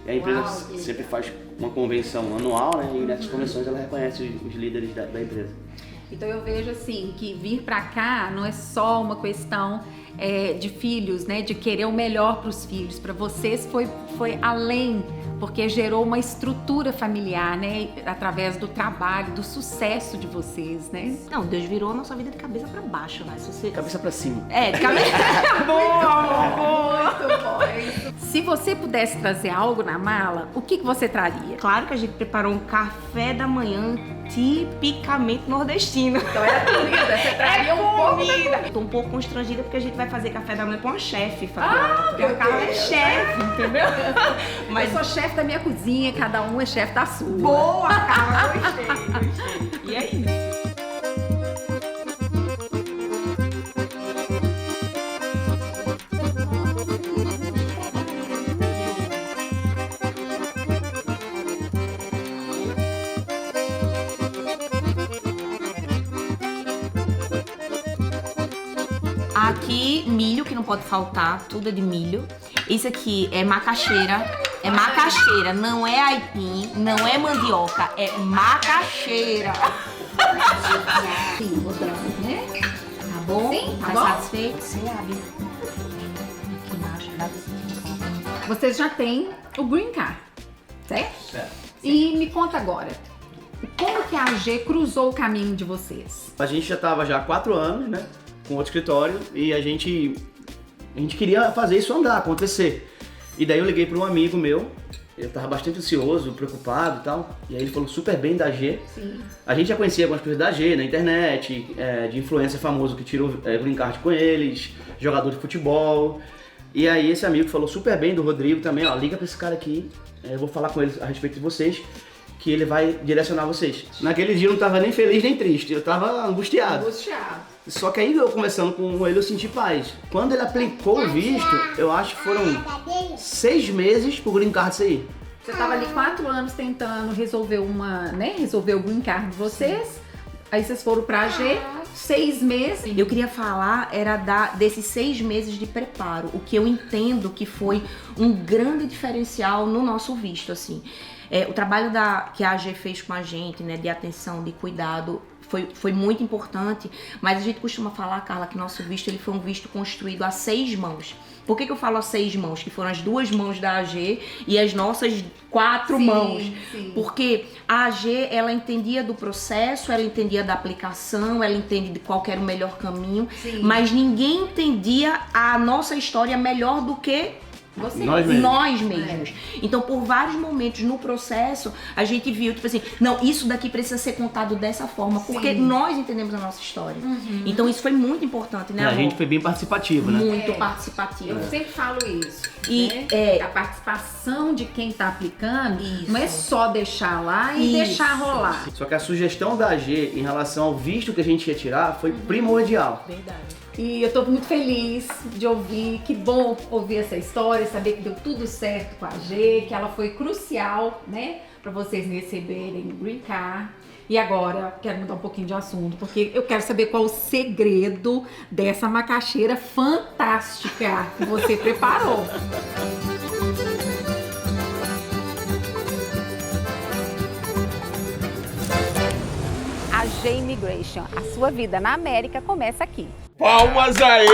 e a empresa sempre faz uma convenção anual, né? E nessas convenções ela reconhece os líderes da empresa. Então eu vejo assim que vir pra cá não é só uma questão de filhos, né? De querer o melhor para os filhos. Para vocês foi além, porque gerou uma estrutura familiar, né? Através do trabalho, do sucesso de vocês, né? Não, Deus virou a nossa vida de cabeça para baixo, né? Se você... Cabeça pra cima. De cabeça... Boa! Muito bom. Se você pudesse trazer algo na mala, o que você traria? Claro que a gente preparou um café da manhã tipicamente nordestino. Então é comida, você traria um pouco da comida. Tô um pouco constrangida porque a gente vai fazer café da manhã com uma chefe, Fabiana. Porque a Carla é chefe, entendeu? Mas eu sou chefe da minha cozinha, cada um é chefe da sua. Boa, Carla, gostei. E é isso. Aqui, milho, que não pode faltar, tudo é de milho. Isso aqui é macaxeira, não é aipim, não é mandioca, é macaxeira. Sim, botamos, né? Tá bom? Sim, tá Tá bom? satisfeito? Você abre. Aqui embaixo, dá Vocês já têm o Green Card, certo? E me conta agora, como que a AG cruzou o caminho de vocês? A gente já estava há 4 anos, né? Com outro escritório e a gente queria fazer isso andar, acontecer. E daí eu liguei para um amigo meu, eu estava bastante ansioso, preocupado e tal, e aí ele falou super bem da AG. Sim. A gente já conhecia algumas coisas da AG na internet, de influencer famoso que tirou green card com eles, jogador de futebol. E aí esse amigo falou super bem do Rodrigo também, ó, liga para esse cara aqui, eu vou falar com ele a respeito de vocês, que ele vai direcionar vocês. Naquele dia eu não estava nem feliz nem triste, eu estava angustiado. Só que aí eu conversando com ele, eu senti paz. Quando ele aplicou o visto, eu acho que foram 6 meses pro green card sair. Você estava ali 4 anos tentando resolver resolver o Green Card de vocês. Aí vocês foram pra AG, 6 meses. Eu queria falar desses 6 meses de preparo, o que eu entendo que foi um grande diferencial no nosso visto, assim. O trabalho que a AG fez com a gente, né, de atenção, de cuidado, foi muito importante, mas a gente costuma falar, Carla, que nosso visto ele foi um visto construído a 6 mãos. Por que eu falo a 6 mãos? Que foram as 2 mãos da AG e as nossas 4 mãos. Sim. Porque a AG, ela entendia do processo, ela entendia da aplicação, ela entende de qual era o melhor caminho, mas ninguém entendia a nossa história melhor do que nós mesmos. Então, por vários momentos no processo, a gente viu, tipo assim, não, isso daqui precisa ser contado dessa forma, porque nós entendemos a nossa história. Então, isso foi muito importante, né, A amor? gente foi bem participativo, né? Muito participativo. Eu sempre falo isso. E a participação de quem tá aplicando não é só deixar lá e deixar rolar. Só que a sugestão da AG em relação ao visto que a gente ia tirar foi primordial. Verdade. E eu tô muito feliz de ouvir, que bom ouvir essa história, saber que deu tudo certo com a AG, que ela foi crucial, né, para vocês receberem green card. E agora, quero mudar um pouquinho de assunto, porque eu quero saber qual o segredo dessa macaxeira fantástica que você preparou. A G Immigration, a sua vida na América começa aqui. Palmas aí!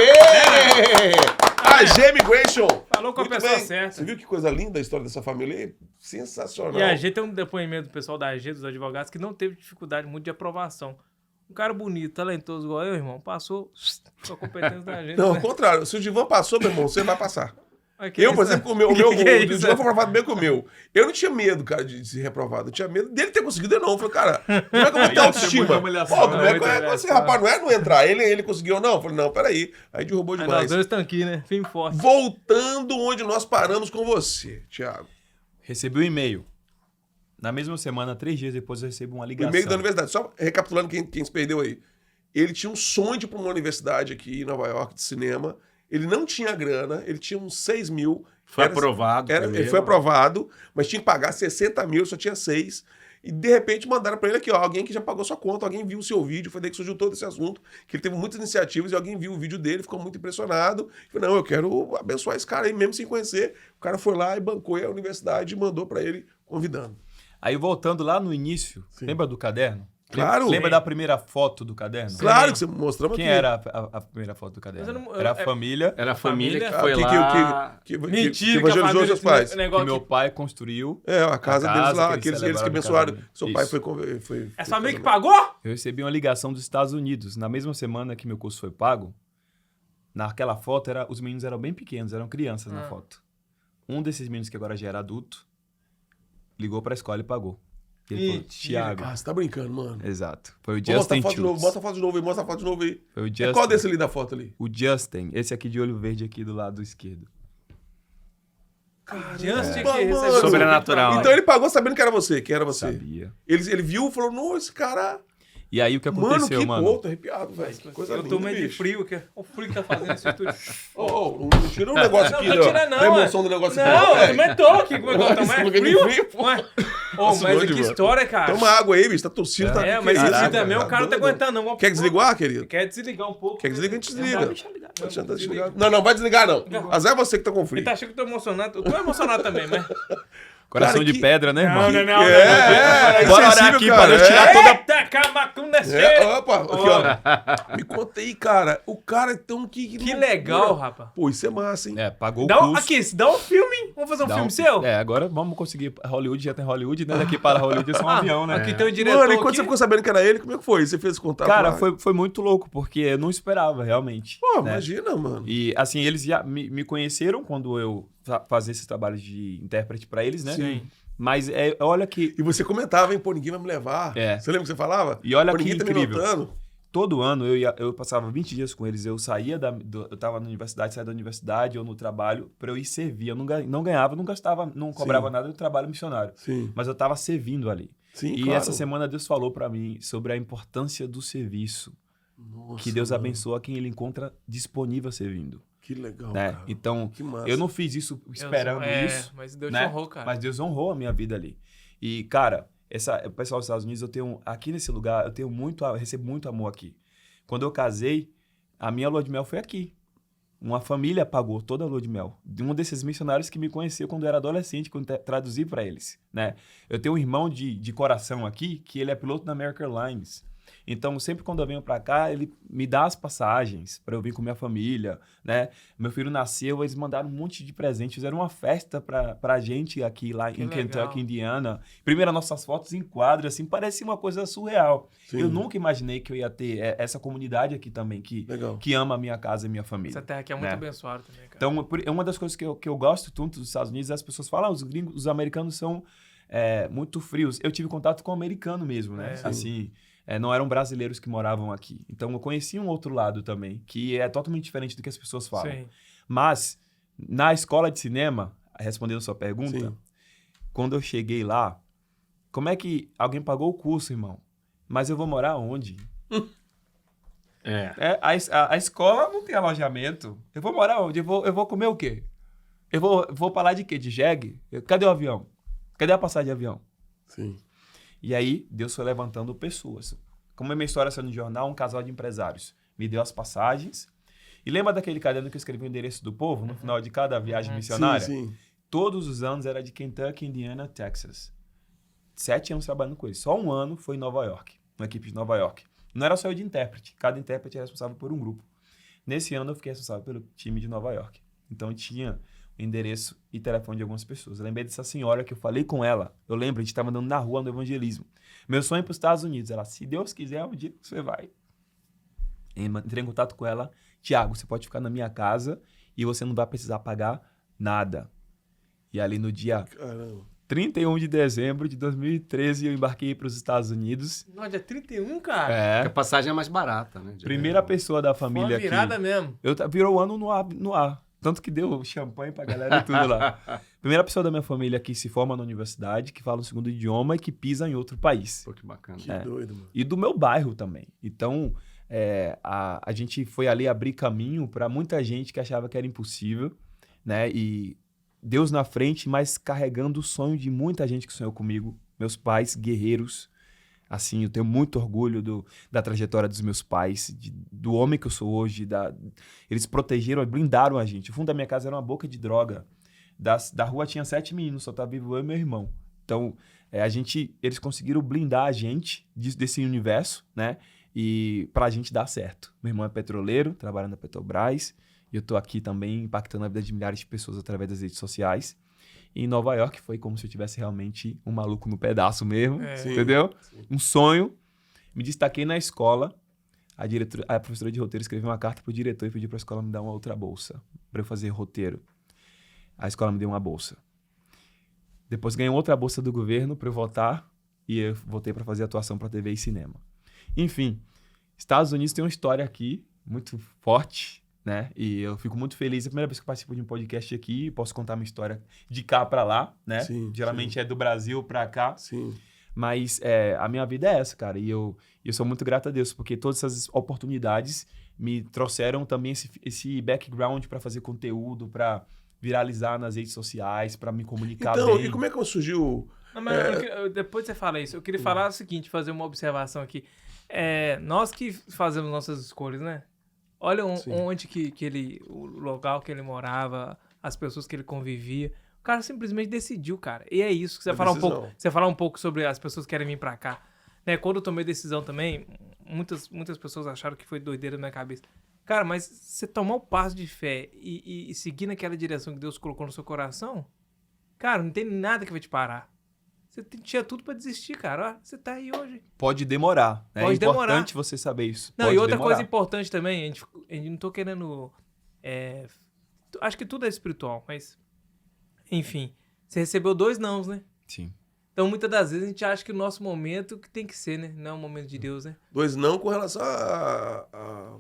A G Immigration! Falou com a Muito pessoa bem. certa. Você viu que coisa linda a história dessa família aí? Sensacional. E a AG tem um depoimento do pessoal da AG, dos advogados, que não teve dificuldade muito de aprovação. Um cara bonito, talentoso igual eu, irmão, passou com a competência da AG. Não, ao contrário. Se o Divan passou, meu irmão, você vai passar. Aqui, Eu, por exemplo, o Divan foi aprovado bem que o meu. Eu não tinha medo, cara, de ser reprovado. Eu tinha medo dele ter conseguido eu não. Eu falei, cara, como é que eu vou ter autoestima? Pô, como é que esse rapaz não é não entrar? Ele conseguiu não? Eu falei, não, peraí. Aí derrubou demais. Nós dois estamos aqui, né? Firme e forte. Voltando onde nós paramos com você, Thiago. Recebi um e-mail. Na mesma semana, 3 dias depois, eu recebo uma O ligação. e-mail da universidade. Só recapitulando quem se perdeu aí. Ele tinha um sonho de ir para uma universidade aqui em Nova York de cinema. Ele não tinha grana, ele tinha uns 6 mil. Foi aprovado Ele primeiro. foi aprovado, mas tinha que pagar 60 mil, só tinha 6. E de repente mandaram para ele aqui, ó, alguém que já pagou sua conta, alguém viu o seu vídeo, foi daí que surgiu todo esse assunto, que ele teve muitas iniciativas e alguém viu o vídeo dele, ficou muito impressionado. Falei, não, eu quero abençoar esse cara aí, mesmo sem conhecer. O cara foi lá e bancou a universidade e mandou para ele convidando. Aí, voltando lá no início, lembra do caderno? Claro. Lembra da primeira foto do caderno? Claro que você mostrou Quem aqui. era a primeira foto do caderno? Era a família. Era a família que Ah, foi lá. Que Mentira, que a evangelizou família seus pais. esse negócio Que meu que- pai construiu. A casa deles lá, aqueles que celebraram no abençoaram. casamento. Seu pai Isso. foi Essa família que pagou? Eu recebi uma ligação dos Estados Unidos. Na mesma semana que meu curso foi pago, naquela foto, os meninos eram bem pequenos, eram crianças na foto. Um desses meninos, que agora já era adulto, ligou pra escola e pagou. E ele falou, Thiago. Ah, você tá brincando, mano. Exato. Foi o Vou mostrar Justin a foto de novo, Schultz. mostra a foto de novo aí, mostra a foto de novo aí. Foi o É Justin. qual desse ali da foto ali? O Justin. Esse aqui de olho verde aqui do lado esquerdo. Just que Mano. recebeu- Sobrenatural. Então ele pagou sabendo que era você, que era você. Sabia. Ele viu e falou, não, esse cara... E aí o que Mano, aconteceu, que mano? pô, tô arrepiado, velho. Que coisa Eu linda, tô meio de bicho. frio, que o frio que tá fazendo esse estúdio. Não tira um negócio Não, aqui, tô tirando não, a emoção do negócio aqui. Não, eu velho. também tô aqui. Como é que eu tô? Esse Mas é lugar de frio? frio, pô. Ué. Ô, Nossa, mas doido, que mano. história, cara. Toma água aí, bicho, tá tossindo, tá É, mas Caraca, assim também o cara não tá doido. aguentando, não. Vamos- Quer desligar, querido? Quer desligar um pouco. Quer desligar, a gente Não desliga. vai deixar ligar. Pode deixar desligado. Não, vai desligar, não. Mas é você que tá com frio. Ele tá achando que eu tô emocionado. Eu tô emocionado também, mas... Coração Cara, de que- pedra, né, irmão? Não. Bora orar aqui para eu tirar toda... Eita, camacum descer. Opa, aqui, ó. Me conta aí, cara. O cara, então, que legal, rapaz. Pô, isso é massa, hein? Pagou o Dá um, curso. aqui, dá um filme, hein? Vamos fazer um Dá filme seu? Agora vamos conseguir. Hollywood já tem Hollywood, né? Daqui para Hollywood é só um avião, né? Aqui tem o diretor. Mano, e quando aqui. você ficou sabendo que era ele, como é que foi? Você fez esse contato Cara, lá? foi muito louco, porque eu não esperava, realmente. Pô, né? imagina, mano. E, assim, eles já me conheceram quando eu fazia esses trabalhos de intérprete pra eles, né? Sim. Mas olha que... E você comentava, hein? Pô, ninguém vai me levar. É. Você lembra que você falava? E olha Pô, que ninguém tá me incrível. notando. Todo ano eu passava 20 dias com eles. Eu saía eu tava na universidade, saía da universidade ou no trabalho pra eu ir servir. Eu não ganhava, não gastava, não cobrava Sim. nada do trabalho missionário. Sim. Mas eu tava servindo ali. Sim, E claro. essa semana Deus falou pra mim sobre a importância do serviço. Nossa, Que Deus mano, abençoa quem ele encontra disponível servindo. Que legal, Né? cara. Então, Que massa. eu não fiz isso esperando isso. Mas Deus né? te honrou, cara. Mas Deus honrou a minha vida ali. E, cara, o pessoal dos Estados Unidos, aqui nesse lugar, eu recebo muito amor aqui. Quando eu casei, a minha lua de mel foi aqui. Uma família pagou toda a lua de mel. De um desses missionários que me conheceu quando eu era adolescente, quando eu traduzi para eles, né? Eu tenho um irmão de coração aqui, que ele é piloto da American Airlines. Então, sempre quando eu venho pra cá, ele me dá as passagens pra eu vir com minha família, né? Meu filho nasceu, eles mandaram um monte de presentes, fizeram uma festa pra gente aqui, lá Que em legal. Kentucky, Indiana. Primeiro, nossas fotos em quadro, assim, parecia uma coisa surreal. Sim. Eu nunca imaginei que eu ia ter essa comunidade aqui também, Legal. que ama a minha casa e minha família. Essa terra aqui é muito né? abençoada também, cara. Então, é uma das coisas que eu gosto tanto dos Estados Unidos, as pessoas falam, os americanos são muito frios. Eu tive contato com o americano mesmo, né? Assim, não eram brasileiros que moravam aqui. Então, eu conheci um outro lado também, que é totalmente diferente do que as pessoas falam. Sim. Mas, na escola de cinema, respondendo a sua pergunta, Sim. quando eu cheguei lá, como é que alguém pagou o curso, irmão? Mas eu vou morar onde? A escola não tem alojamento. Eu vou morar onde? Eu vou comer o quê? Eu vou pra lá de quê? De jegue? Cadê o avião? Cadê a passagem de avião? Sim. E aí, Deus foi levantando pessoas. Como a minha história saiu no jornal, um casal de empresários me deu as passagens. E lembra daquele caderno que eu escrevi o endereço do povo no final de cada viagem missionária? Sim. Todos os anos era de Kentucky, Indiana, Texas. 7 anos trabalhando com eles. Só um ano foi em Nova York, uma equipe de Nova York. Não era só eu de intérprete. Cada intérprete era responsável por um grupo. Nesse ano eu fiquei responsável pelo time de Nova York. Então tinha o endereço e telefone de algumas pessoas. Eu lembrei dessa senhora que eu falei com ela. Eu lembro, a gente estava andando na rua no evangelismo. Meu sonho é ir para os Estados Unidos. Ela, se Deus quiser, um dia você vai. Entrei em contato com ela. Tiago, você pode ficar na minha casa e você não vai precisar pagar nada. E ali no dia 31 de dezembro de 2013, eu embarquei para os Estados Unidos. Não, dia 31, cara? Porque a passagem é mais barata, né? Primeira pessoa da família aqui. Foi uma virada mesmo. Virou o ano no ar. Tanto que deu champanhe pra galera e tudo lá. Primeira pessoa da minha família que se forma na universidade, que fala um segundo idioma e que pisa em outro país. Pô, que bacana. Que doido, mano. E do meu bairro também. Então, a gente foi ali abrir caminho para muita gente que achava que era impossível, né? E Deus na frente, mas carregando o sonho de muita gente que sonhou comigo. Meus pais, guerreiros. Assim, eu tenho muito orgulho da trajetória dos meus pais, do homem que eu sou hoje. Eles protegeram, blindaram a gente. O fundo da minha casa era uma boca de droga. Da rua tinha 7 meninos, só estava vivo eu e meu irmão. Então, eles conseguiram blindar a gente desse universo, né? E pra gente dar certo. Meu irmão é petroleiro, trabalha na Petrobras. E eu tô aqui também impactando a vida de milhares de pessoas através das redes sociais. E em Nova York foi como se eu tivesse realmente um maluco no pedaço mesmo, entendeu? Sim. Um sonho. Me destaquei na escola. A professora de roteiro escreveu uma carta pro diretor e pediu pra escola me dar uma outra bolsa para eu fazer roteiro. A escola me deu uma bolsa. Depois ganhei outra bolsa do governo para eu voltar e eu voltei para fazer atuação para TV e cinema. Enfim, Estados Unidos tem uma história aqui muito forte, né? E eu fico muito feliz. É a primeira vez que eu participo de um podcast aqui, posso contar minha história de cá para lá, né? Sim, geralmente é do Brasil para cá. Sim. Mas a minha vida é essa, cara. E eu sou muito grato a Deus, porque todas essas oportunidades me trouxeram também esse background para fazer conteúdo, para viralizar nas redes sociais, para me comunicar bem. Então, e como é que surgiu... Não, mas depois você fala isso. Eu queria falar o seguinte, fazer uma observação aqui. Nós que fazemos nossas escolhas, né? Olha onde o local que ele morava, as pessoas que ele convivia. O cara simplesmente decidiu, cara. E é isso que você falar um pouco sobre as pessoas que querem vir pra cá. Né? Quando eu tomei decisão também, muitas pessoas acharam que foi doideira na minha cabeça. Cara, mas você tomar o passo de fé e seguir naquela direção que Deus colocou no seu coração, cara, não tem nada que vai te parar. Você tinha tudo pra desistir, cara. Ó, você tá aí hoje. Pode demorar, né? Pode demorar. É importante demorar. você saber isso. Não, pode e outra demorar. coisa importante também, a gente não tô querendo... acho que tudo é espiritual, mas... Enfim, você recebeu 2 nãos, né? Sim. Então, muitas das vezes, a gente acha que o nosso momento que tem que ser, né? Não é o momento de Deus, né? 2 não com relação à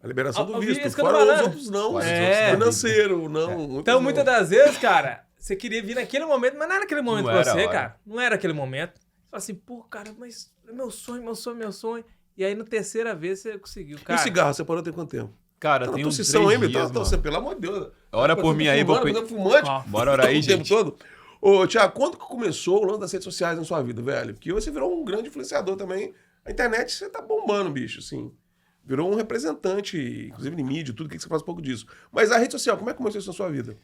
liberação do visto. Isso que eu tô Fora os falando. outros não. Financeiro, não. Então, muitas das vezes, cara, você queria vir naquele momento, mas não era aquele momento pra você, cara. Não era aquele momento. Você fala assim, pô, cara, mas é meu sonho. E aí, na terceira vez, você conseguiu, cara. E o cigarro, você parou tem quanto tempo? Cara, tá tem uns 3 dias, você, pelo amor de Deus. Ora por mim aí, fumante. Bora orar aí, gente. O tempo todo. Ô, Thiago, quando que começou o lance das redes sociais na sua vida, velho? Porque você virou um grande influenciador também. A internet, você tá bombando, bicho, assim. Virou um representante, inclusive de mídia, tudo, que você faz um pouco disso. Mas a rede social, como é que começou isso na sua vida?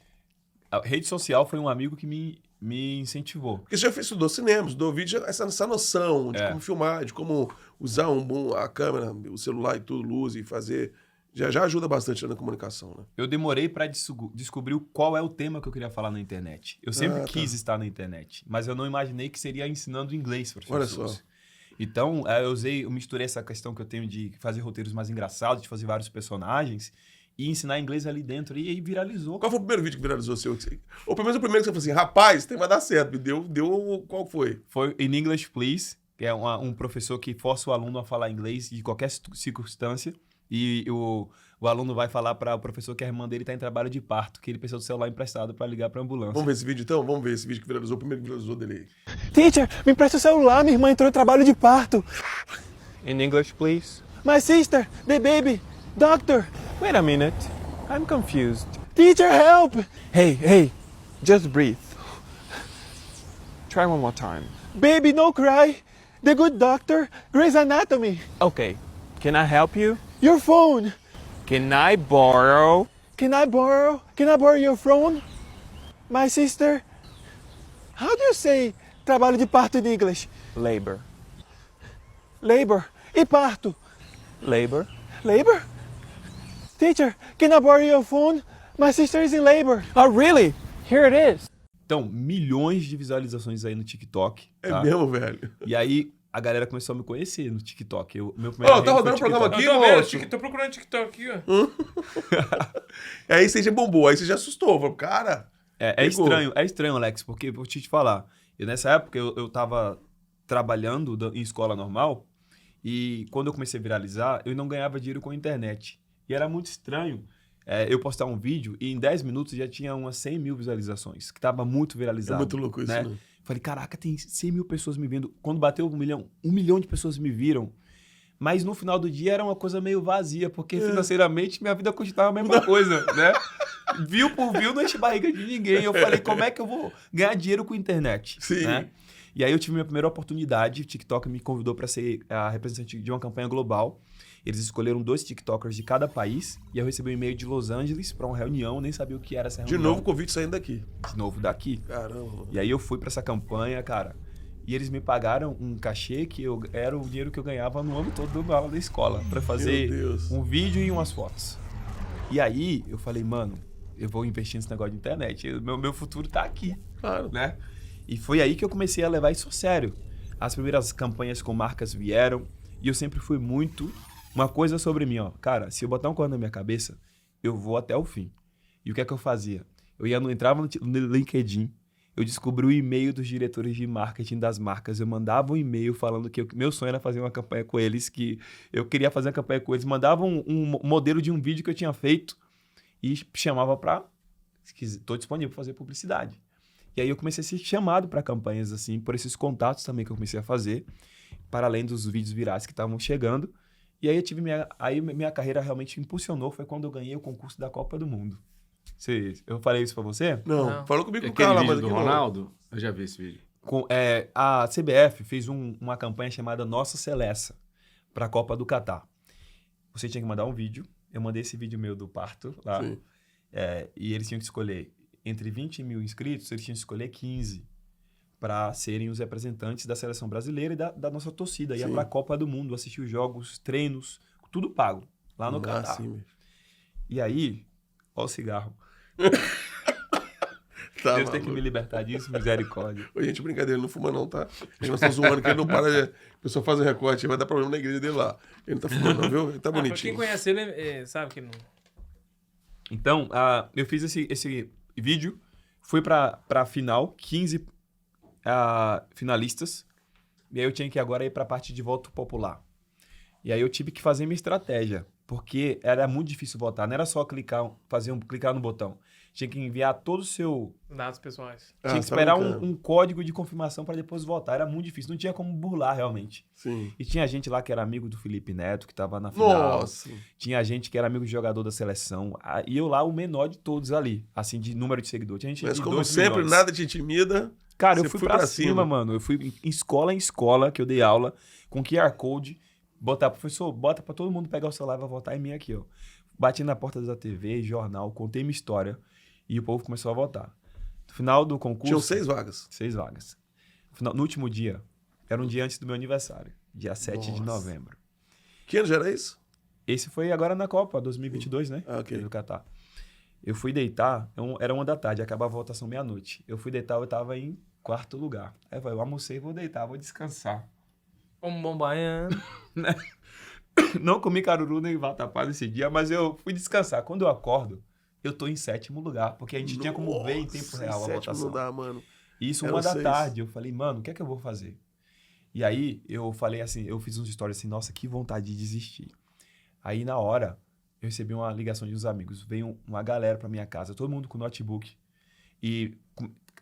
A rede social foi um amigo que me incentivou. Porque você já estudou cinema, estudou vídeo, essa noção de como filmar, de como usar a câmera, o celular e tudo, luz e fazer... Já ajuda bastante na comunicação, né? Eu demorei para descobrir qual é o tema que eu queria falar na internet. Eu sempre quis estar na internet, mas eu não imaginei que seria ensinando inglês para as pessoas. Olha só. Então, eu misturei essa questão que eu tenho de fazer roteiros mais engraçados, de fazer vários personagens e ensinar inglês ali dentro. E aí viralizou. Qual foi o primeiro vídeo que viralizou seu? Ou pelo menos o primeiro que você falou assim, rapaz, vai dar certo. Qual foi? Foi In English Please, que é um professor que força o aluno a falar inglês de qualquer circunstância. E o aluno vai falar para o professor que a irmã dele está em trabalho de parto, que ele precisa do celular emprestado para ligar para a ambulância. Vamos ver esse vídeo então? Vamos ver esse vídeo que viralizou, o primeiro que viralizou dele aí. Teacher, me empresta o celular, minha irmã entrou em trabalho de parto. In English, please. My sister, the baby, doctor. Wait a minute, I'm confused. Teacher, help! Hey, just breathe. Try one more time. Baby, no cry. The Good Doctor, Grey's Anatomy. Okay. Can I help you? Your phone. Can I borrow? Can I borrow your phone? My sister. How do you say trabalho de parto in English? Labor. Labor. E parto? Labor. Labor? Teacher, can I borrow your phone? My sister is in labor. Oh, really? Here it is. Então, milhões de visualizações aí no TikTok. Tá? É mesmo, velho. E aí, a galera começou a me conhecer no TikTok. Meu primeiro Tá rodando um programa aqui, moço? Tô procurando TikTok aqui, ó. Aí você já bombou, aí você já assustou. Falou, cara... É estranho, Alex, porque vou te falar. Nessa época, eu tava trabalhando em escola normal e quando eu comecei a viralizar, eu não ganhava dinheiro com a internet. E era muito estranho eu postar um vídeo e em 10 minutos já tinha umas 100 mil visualizações, que tava muito viralizado. É muito louco isso, né? Falei, caraca, tem 100 mil pessoas me vendo. Quando bateu 1 milhão de pessoas me viram. Mas no final do dia era uma coisa meio vazia, porque financeiramente minha vida continuava a mesma coisa, né? View por view não enche barriga de ninguém. Eu falei, como é que eu vou ganhar dinheiro com a internet? Sim. Né? E aí eu tive minha primeira oportunidade, o TikTok me convidou para ser a representante de uma campanha global. Eles escolheram 2 TikTokers de cada país e eu recebi um e-mail de Los Angeles para uma reunião, nem sabia o que era essa reunião. De novo o convite saindo daqui. De novo daqui. Caramba. E aí eu fui para essa campanha, cara, e eles me pagaram um cachê que era o dinheiro que eu ganhava no ano todo dando aula da escola, para fazer um vídeo e umas fotos. E aí eu falei, mano, eu vou investir nesse negócio de internet, meu futuro tá aqui, claro, né? E foi aí que eu comecei a levar isso a sério. As primeiras campanhas com marcas vieram e eu sempre fui muito... Uma coisa sobre mim, ó. Cara, se eu botar um corno na minha cabeça, eu vou até o fim. E o que é que eu fazia? Eu entrava no LinkedIn, eu descobri o e-mail dos diretores de marketing das marcas, eu mandava um e-mail falando que meu sonho era fazer uma campanha com eles, que eu queria fazer uma campanha com eles, mandava um modelo de um vídeo que eu tinha feito e chamava pra... Estou disponível para fazer publicidade. E aí eu comecei a ser chamado para campanhas assim, por esses contatos também que eu comecei a fazer, para além dos vídeos virais que estavam chegando. E aí eu tive minha carreira realmente impulsionou, foi quando eu ganhei o concurso da Copa do Mundo. Eu falei isso pra você? Não. Falou comigo com o Aquele cara lá, vídeo mas do Ronaldo? Eu já vi esse vídeo. A CBF fez uma campanha chamada Nossa Celeste pra Copa do Catar. Você tinha que mandar um vídeo, eu mandei esse vídeo meu do parto lá, e eles tinham que escolher, entre 20 mil inscritos, eles tinham que escolher 15 para serem os representantes da seleção brasileira e da nossa torcida. Ia para a Copa do Mundo, assistir os jogos, treinos, tudo pago, lá no Catar. E aí, ó o cigarro. Deus tem que me libertar disso, misericórdia. Ô, gente, brincadeira, ele não fuma não, tá? A gente tá zoando que ele não para de... A pessoa faz o recorte, vai dar problema na igreja dele lá. Ele não tá fumando não, viu? Ele tá bonitinho. Pra quem conhece ele, sabe que não... Então, eu fiz esse vídeo, fui pra final, 15 finalistas, e aí eu tinha que agora ir pra parte de voto popular. E aí eu tive que fazer minha estratégia, porque era muito difícil votar, não era só clicar no botão. Tinha que enviar todos os seus... dados pessoais. Tinha que esperar um código de confirmação para depois votar. Era muito difícil. Não tinha como burlar, realmente. Sim. E tinha gente lá que era amigo do Felipe Neto, que estava na final. Nossa! Tinha gente que era amigo de jogador da seleção. E eu lá, o menor de todos ali. Assim, de número de seguidores. Tinha gente. Mas de como 2 sempre, milhões. nada te intimida. Cara, eu fui pra cima, mano. Eu fui em escola, que eu dei aula, com QR Code. Professor, bota pra todo mundo pegar o celular e vai votar em mim aqui, ó. Bati na porta da TV, jornal, contei minha história. E o povo começou a votar. No final do concurso... Tinham 6 vagas. 6 vagas. No último dia, era um dia antes do meu aniversário. Dia 7 de novembro. Que ano já era isso? Esse foi agora na Copa, 2022, né? Ok. Do Catar. Eu fui deitar, era 1 da tarde, acabava a votação meia-noite. Eu fui deitar, eu tava em 4º lugar. Aí eu almocei, vou deitar, vou descansar. Um bom baiano. Não comi caruru nem vatapá nesse dia, mas eu fui descansar. Quando eu acordo, eu tô em 7º lugar, porque a gente tinha como ver em tempo real a votação. Não dá, mano. Isso 1 da tarde. Eu falei, mano, o que é que eu vou fazer? E aí, eu falei assim, eu fiz uns stories assim, nossa, que vontade de desistir. Aí, na hora, eu recebi uma ligação de uns amigos. Veio uma galera pra minha casa, todo mundo com notebook. E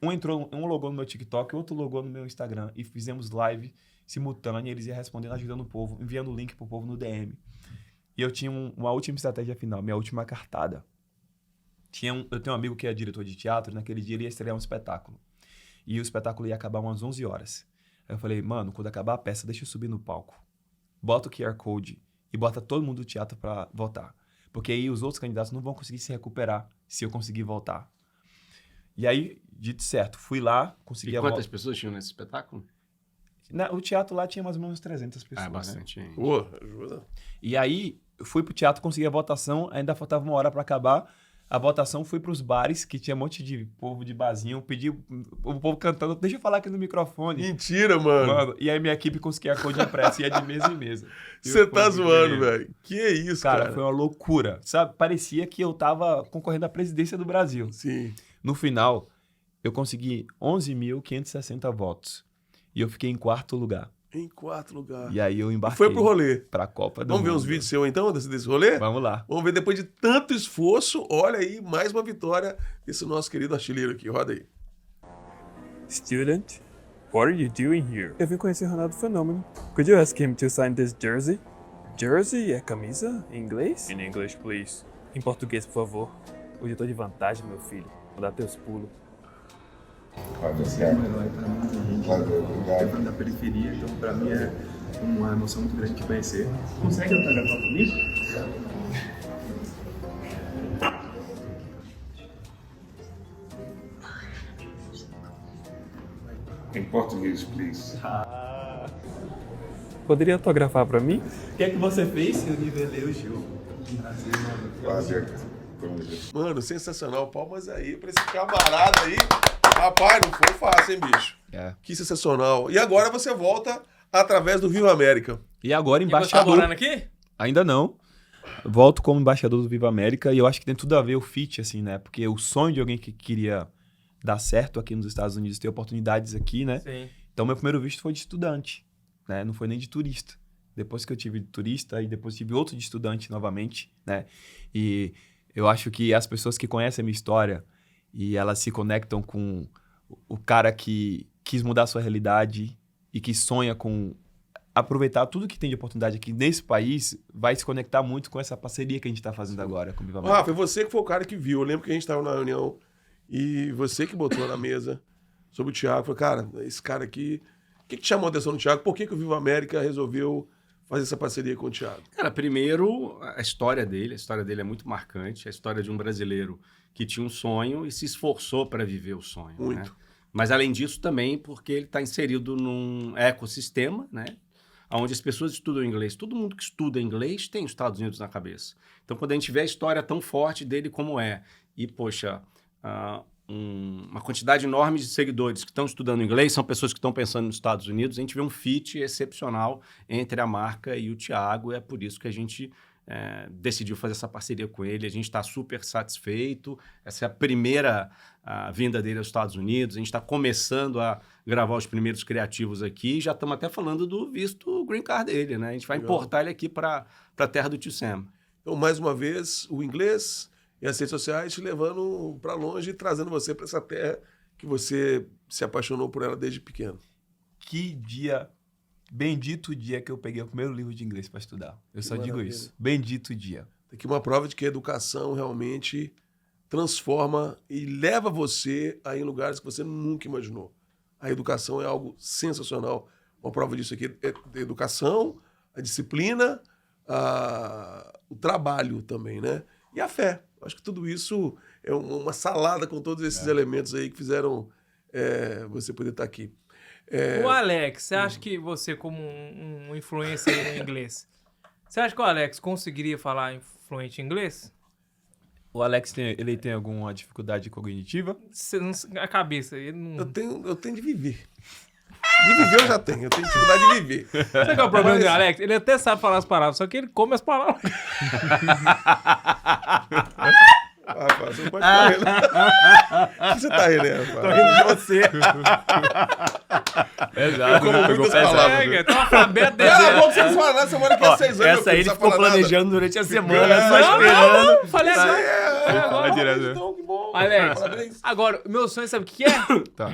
um logou no meu TikTok, outro logou no meu Instagram. E fizemos live simultânea, eles iam respondendo, ajudando o povo, enviando o link pro povo no DM. E eu tinha uma última estratégia final, minha última cartada. Eu tenho um amigo que é diretor de teatro, naquele dia ele ia estrear um espetáculo. E o espetáculo ia acabar umas 11 horas. Aí eu falei, mano, quando acabar a peça, deixa eu subir no palco. Bota o QR Code e bota todo mundo do teatro pra votar. Porque aí os outros candidatos não vão conseguir se recuperar se eu conseguir voltar. E aí, dito certo, fui lá, consegui E quantas pessoas tinham nesse espetáculo? O teatro lá tinha mais ou menos 300 pessoas. Ah, bastante, né? gente. Pô, ajuda. E aí, eu fui pro teatro, consegui a votação, ainda faltava 1 hora pra acabar. A votação foi pros bares, que tinha um monte de povo de barzinho, pedi o povo cantando, deixa eu falar aqui no microfone. Mentira, mano. E aí minha equipe conseguia a code impressa, ia de mesa em mesa. Você tá zoando, velho. Que é isso, cara? Foi uma loucura, sabe? Parecia que eu tava concorrendo à presidência do Brasil. Sim. No final, eu consegui 11.560 votos. E eu fiquei em 4º lugar. Em 4º lugar. E aí eu embarquei. Foi pro rolê. Pra Copa do Vamos ver Mundo. uns vídeos seus então, desse rolê? Vamos lá. Vamos ver depois de tanto esforço. Olha aí, mais uma vitória desse nosso querido artilheiro aqui. Roda aí. Student, what are you doing here? Eu vim conhecer Ronaldo Fenômeno. Could you ask him to sign this jersey? Jersey é camisa? Em inglês? In English, please. Em português, por favor. Hoje eu tô de vantagem, meu filho. Vou dar teus pulos. Você é um herói pra mim. Eu venho da periferia, então pra mim é uma emoção muito grande te conhecer. Consegue autografar comigo? Em português, please. Poderia autografar pra mim? O que é que você fez? Eu nivelei o Gil. Mano, sensacional. Palmas aí pra esse camarada aí. Rapaz, não foi fácil, hein, bicho? Que sensacional. E agora você volta através do Viva América. E agora Você tá embaixador. morando aqui? Ainda não. Volto como embaixador do Viva América e eu acho que tem tudo a ver o fit, assim, né? Porque o sonho de alguém que queria dar certo aqui nos Estados Unidos, ter oportunidades aqui, né? Sim. Então, meu primeiro visto foi de estudante, né? Não foi nem de turista. Depois que eu tive de turista e depois tive outro de estudante novamente, né? E eu acho que as pessoas que conhecem a minha história e elas se conectam com o cara que quis mudar a sua realidade e que sonha com aproveitar tudo que tem de oportunidade aqui nesse país, vai se conectar muito com essa parceria que a gente está fazendo agora com o Viva América. Rafa, foi você que foi o cara que viu. Eu lembro que a gente estava na reunião e você que botou na mesa sobre o Thiago. Falei, cara, esse cara aqui... O que chamou a atenção do Thiago? Por que o Viva América resolveu fazer essa parceria com o Thiago? Cara, primeiro, a história dele é muito marcante. A história de um brasileiro que tinha um sonho e se esforçou para viver o sonho. Muito. Né? Mas, além disso, também porque ele está inserido num ecossistema, né? Onde as pessoas estudam inglês. Todo mundo que estuda inglês tem os Estados Unidos na cabeça. Então, quando a gente vê a história tão forte dele como é, e, poxa, uma quantidade enorme de seguidores que estão estudando inglês, são pessoas que estão pensando nos Estados Unidos, a gente vê um fit excepcional entre a marca e o Thiago, e é por isso que a gente decidiu fazer essa parceria com ele. A gente está super satisfeito. Essa é a primeira vinda dele aos Estados Unidos. A gente está começando a gravar os primeiros criativos aqui. Já estamos até falando do visto green card dele, né? A gente vai importar ele aqui para a terra do Tio Sam. Então, mais uma vez, o inglês e as redes sociais te levando para longe e trazendo você para essa terra que você se apaixonou por ela desde pequeno. Que dia... Bendito dia que eu peguei o primeiro livro de inglês para estudar. Eu só digo isso. Bendito dia. Tem aqui uma prova de que a educação realmente transforma e leva você a ir em lugares que você nunca imaginou. A educação é algo sensacional. Uma prova disso aqui é a educação, a disciplina, o trabalho também, né? E a fé. Acho que tudo isso é uma salada com todos esses elementos aí que fizeram você poder estar aqui. O Alex, você acha que você, como um influencer em inglês, você acha que o Alex conseguiria falar fluente em inglês? O Alex ele tem alguma dificuldade cognitiva? A cabeça, ele não... Eu tenho de viver. De viver eu já tenho. Eu tenho dificuldade de viver. Sabe qual é o problema do Alex? Ele até sabe falar as palavras, só que ele come as palavras. Rapaz, você não pode ficar rindo. O que você tá rindo, né, rapaz? Tô rindo de você. Exato. Pegou palavras. Tá um alfabeto dele. Bom que você não fala nada semana que é 6 anos. Essa aí ele ficou planejando durante a semana, só Não, esperando. não, falei agora. direto. Então, que bom. Alex, Parabéns. agora, meu sonho, sabe o que é? Tá.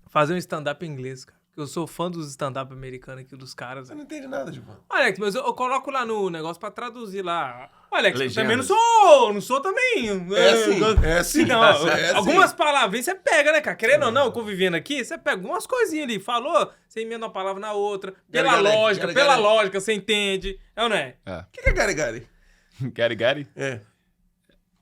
Fazer um stand-up em inglês, cara. Eu sou fã dos stand-up americanos aqui, dos caras. Você não entende nada, Gilvan. Alex, mas eu coloco lá no negócio pra traduzir lá. Alex, eu Legendas. também não sou também. É sim. Não, É sim. algumas palavras você pega, né, cara? Querendo ou não, convivendo aqui, você pega algumas coisinhas ali. Falou, você emenda uma palavra na outra. Pela lógica, você entende. É ou não é? O que é gari-gari? Gari-gari? É.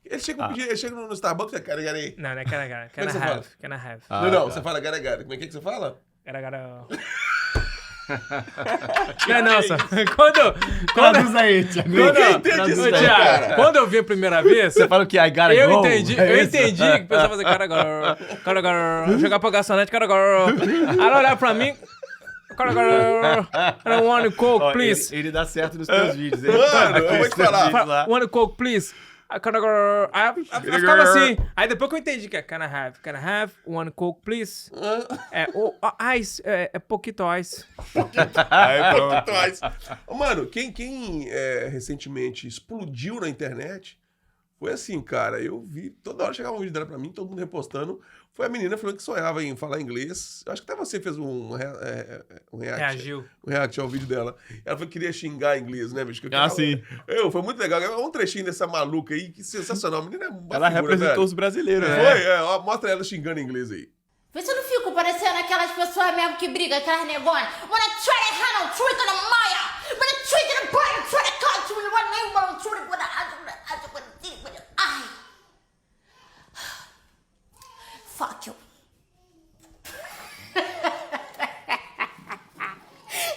Ele chega no Starbucks e é gari-gari. Não é gari-gari. Como é que você fala? Can I have? Não, você fala gari-gari. Como é que você fala? Gari-gari. Nossa, Traduz aí, Thiago. Ninguém entende isso, cara. Quando eu vi a primeira vez, Você fala que I gotta eu go. entendi que o pessoal fazer cara, chegar pra garçonete, cara, ela olhar pra mim, cara, I want a Coke, please. Ele dá certo nos teus vídeos. Ele Mano, eu vou te falar. Want a Coke, please. Aí eu ficava assim. Aí depois que eu entendi que é can I have one Coke, please? Ice, pouquito ice. Mano, quem recentemente explodiu na internet foi assim, cara. Eu vi, toda hora chegava um vídeo dela pra mim, todo mundo repostando. Foi a menina falando que sonhava em falar inglês. Acho que até você fez um react ao vídeo dela. Ela falou que queria xingar inglês, né, bicho? Sim. Foi muito legal. Um trechinho dessa maluca aí, que sensacional. A menina é uma Ela figura, representou velho. os brasileiros, né? Foi, ó, mostra ela xingando em inglês aí. Vê se eu não fico parecendo aquelas pessoas mesmo que brigam, aquelas negonas. When I try to handle trick on a Maya, when I trick on a boy, try to cut to one neighbor, try to ai. Fuck you.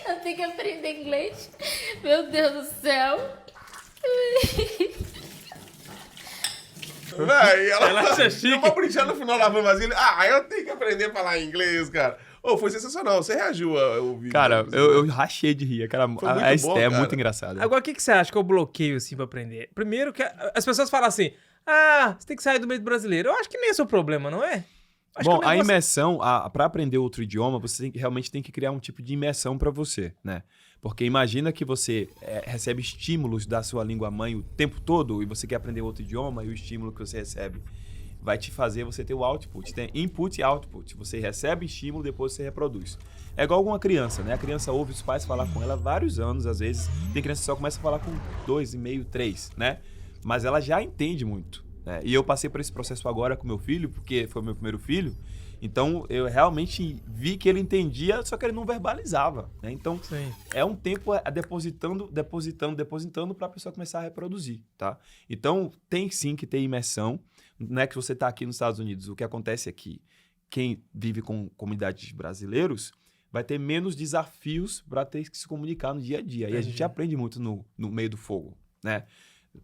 Eu tenho que aprender inglês. Meu Deus do céu. Véi, ela acha chique. Uma brinchada no final lavando vasilha. Eu tenho que aprender a falar inglês, cara. Foi sensacional. Você reagiu ao vídeo? Cara, eu rachei de rir. Aquela, Foi muito a bom, Esté é cara. muito engraçada. Agora, o que você acha que eu bloqueio, assim, pra aprender? Primeiro, que as pessoas falam assim, você tem que sair do meio do brasileiro. Eu acho que nem esse é o problema, não é? Acho Bom, que o a negócio- imersão, para aprender outro idioma, você realmente tem que criar um tipo de imersão para você, né? Porque imagina que você recebe estímulos da sua língua mãe o tempo todo e você quer aprender outro idioma e o estímulo que você recebe vai te fazer você ter o output. Tem input e output. Você recebe estímulo, depois você reproduz. É igual uma criança, né? A criança ouve os pais falar com ela há vários anos, às vezes. Tem criança que só começa a falar com 2,5, 3, né? Mas ela já entende muito. E eu passei por esse processo agora com meu filho, porque foi meu primeiro filho. Então, eu realmente vi que ele entendia, só que ele não verbalizava, né? Então, é um tempo depositando para a pessoa começar a reproduzir, tá? Então, tem sim que ter imersão. Não é que você está aqui nos Estados Unidos. O que acontece é que quem vive com comunidades brasileiros vai ter menos desafios para ter que se comunicar no dia a dia. E a gente aprende muito no meio do fogo, né?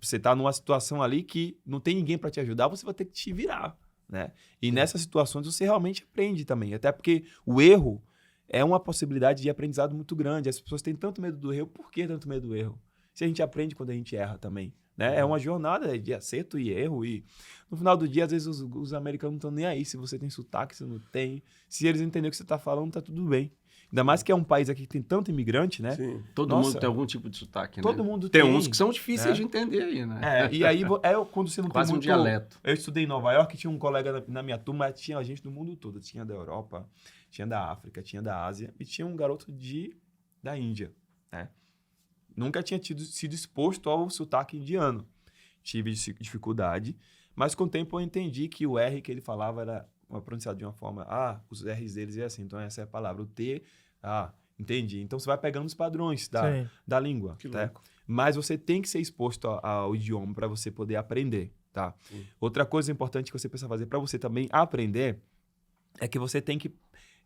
Você está numa situação ali que não tem ninguém para te ajudar, você vai ter que te virar, né? E nessas situações você realmente aprende também. Até porque o erro é uma possibilidade de aprendizado muito grande. As pessoas têm tanto medo do erro. Por que tanto medo do erro? Se a gente aprende quando a gente erra também, né? É uma jornada de acerto e erro. E no final do dia, às vezes, os americanos não estão nem aí. Se você tem sotaque, se não tem. Se eles entenderem o que você está falando, tá tudo bem. Ainda mais que é um país aqui que tem tanto imigrante, né? Sim. Todo mundo tem algum tipo de sotaque, né? Todo mundo tem. tem. Uns que são difíceis de entender aí, né? E aí, quando você não Quase tem um muito... dialeto. Eu estudei em Nova York, tinha um colega na minha turma, tinha gente do mundo todo. Tinha da Europa, tinha da África, tinha da Ásia e tinha um garoto da Índia, né? Nunca tinha sido exposto ao sotaque indiano. Tive dificuldade, mas com o tempo eu entendi que o R que ele falava era pronunciado de uma forma... os R's deles é assim, então essa é a palavra. O T... entendi. Então você vai pegando os padrões da língua. Que tá? louco. Mas você tem que ser exposto ao idioma para você poder aprender, tá? Outra coisa importante que você precisa fazer para você também aprender é que você tem que,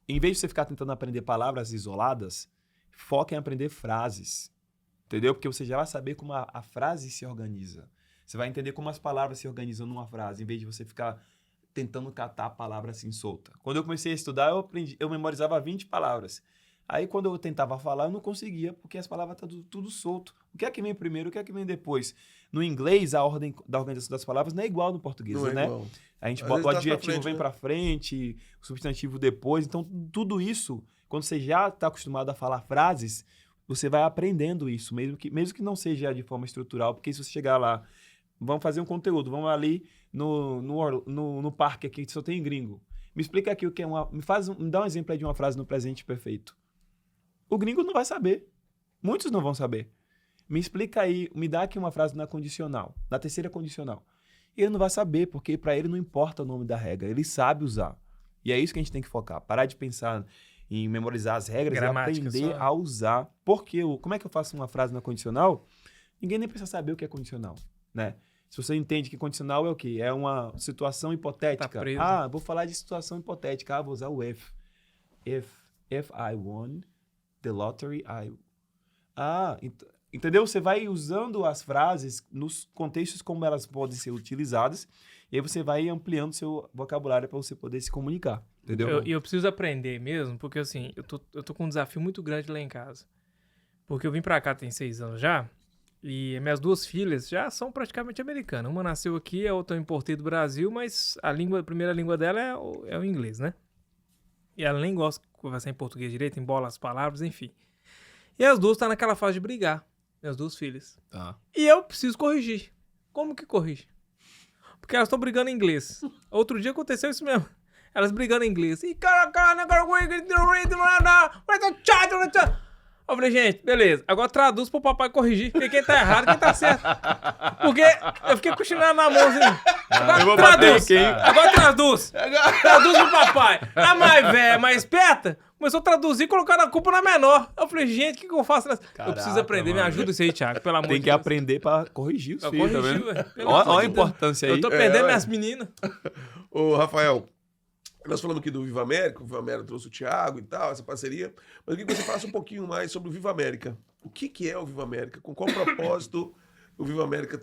em vez de você ficar tentando aprender palavras isoladas, foca em aprender frases, entendeu? Porque você já vai saber como a frase se organiza. Você vai entender como as palavras se organizam numa frase, em vez de você ficar tentando catar a palavra assim solta. Quando eu comecei a estudar, eu memorizava 20 palavras. Aí, quando eu tentava falar, eu não conseguia, porque as palavras estão tudo solto. O que é que vem primeiro, o que é que vem depois? No inglês, a ordem da organização das palavras não é igual no português, Não é né? igual. A gente Às bota o vezes tá pra adjetivo frente, vem né? para frente, o substantivo depois. Então, tudo isso, quando você já está acostumado a falar frases, você vai aprendendo isso, mesmo que não seja de forma estrutural, porque se você chegar lá, vamos fazer um conteúdo, vamos ali no parque aqui, que só tem gringo. Me explica aqui o que é me dá um exemplo aí de uma frase no presente perfeito. O gringo não vai saber. Muitos não vão saber. Me explica aí, me dá aqui uma frase na condicional, na terceira condicional. Ele não vai saber, porque para ele não importa o nome da regra, ele sabe usar. E é isso que a gente tem que focar. Parar de pensar em memorizar as regras Gramática, e aprender a usar. Porque como é que eu faço uma frase na condicional? Ninguém nem precisa saber o que é condicional, né? Se você entende que condicional é o quê? É uma situação hipotética. Tá preso. Vou falar de situação hipotética. Vou usar o if. If I won the lottery, entendeu? Você vai usando as frases nos contextos como elas podem ser utilizadas e aí você vai ampliando seu vocabulário para você poder se comunicar, entendeu? Eu preciso aprender mesmo, porque assim, eu tô com um desafio muito grande lá em casa. Porque eu vim pra cá tem 6 anos já, e minhas 2 filhas já são praticamente americanas. Uma nasceu aqui, a outra eu importei do Brasil, mas a primeira língua dela é o inglês, né? E ela nem gosta de conversar em português direito, embola as palavras, enfim. E as 2 estão naquela fase de brigar, minhas 2 filhas. Tá. E eu preciso corrigir. Como que corrige? Porque elas estão brigando em inglês. Outro dia aconteceu isso mesmo. Elas brigando em inglês. E eu falei, gente, beleza. Agora traduz pro papai corrigir. Porque quem tá errado, quem tá certo. Porque eu fiquei cochilando na mão assim. Agora traduz. Agora traduz. Traduz pro papai. A mais velha, mais esperta, começou a traduzir e colocar a culpa na menor. Eu falei, gente, o que eu faço? Eu preciso aprender. Me ajuda isso aí, Thiago, pelo amor de Deus. Tem que aprender pra corrigir os filhos, tá vendo? Corrigir, Olha a importância aí. Eu tô perdendo minhas meninas. Ô, Rafael, nós falamos aqui do Viva América, o Viva América trouxe o Thiago e tal, essa parceria, mas eu queria que você falasse um pouquinho mais sobre o Viva América. O que é o Viva América? Com qual propósito o Viva América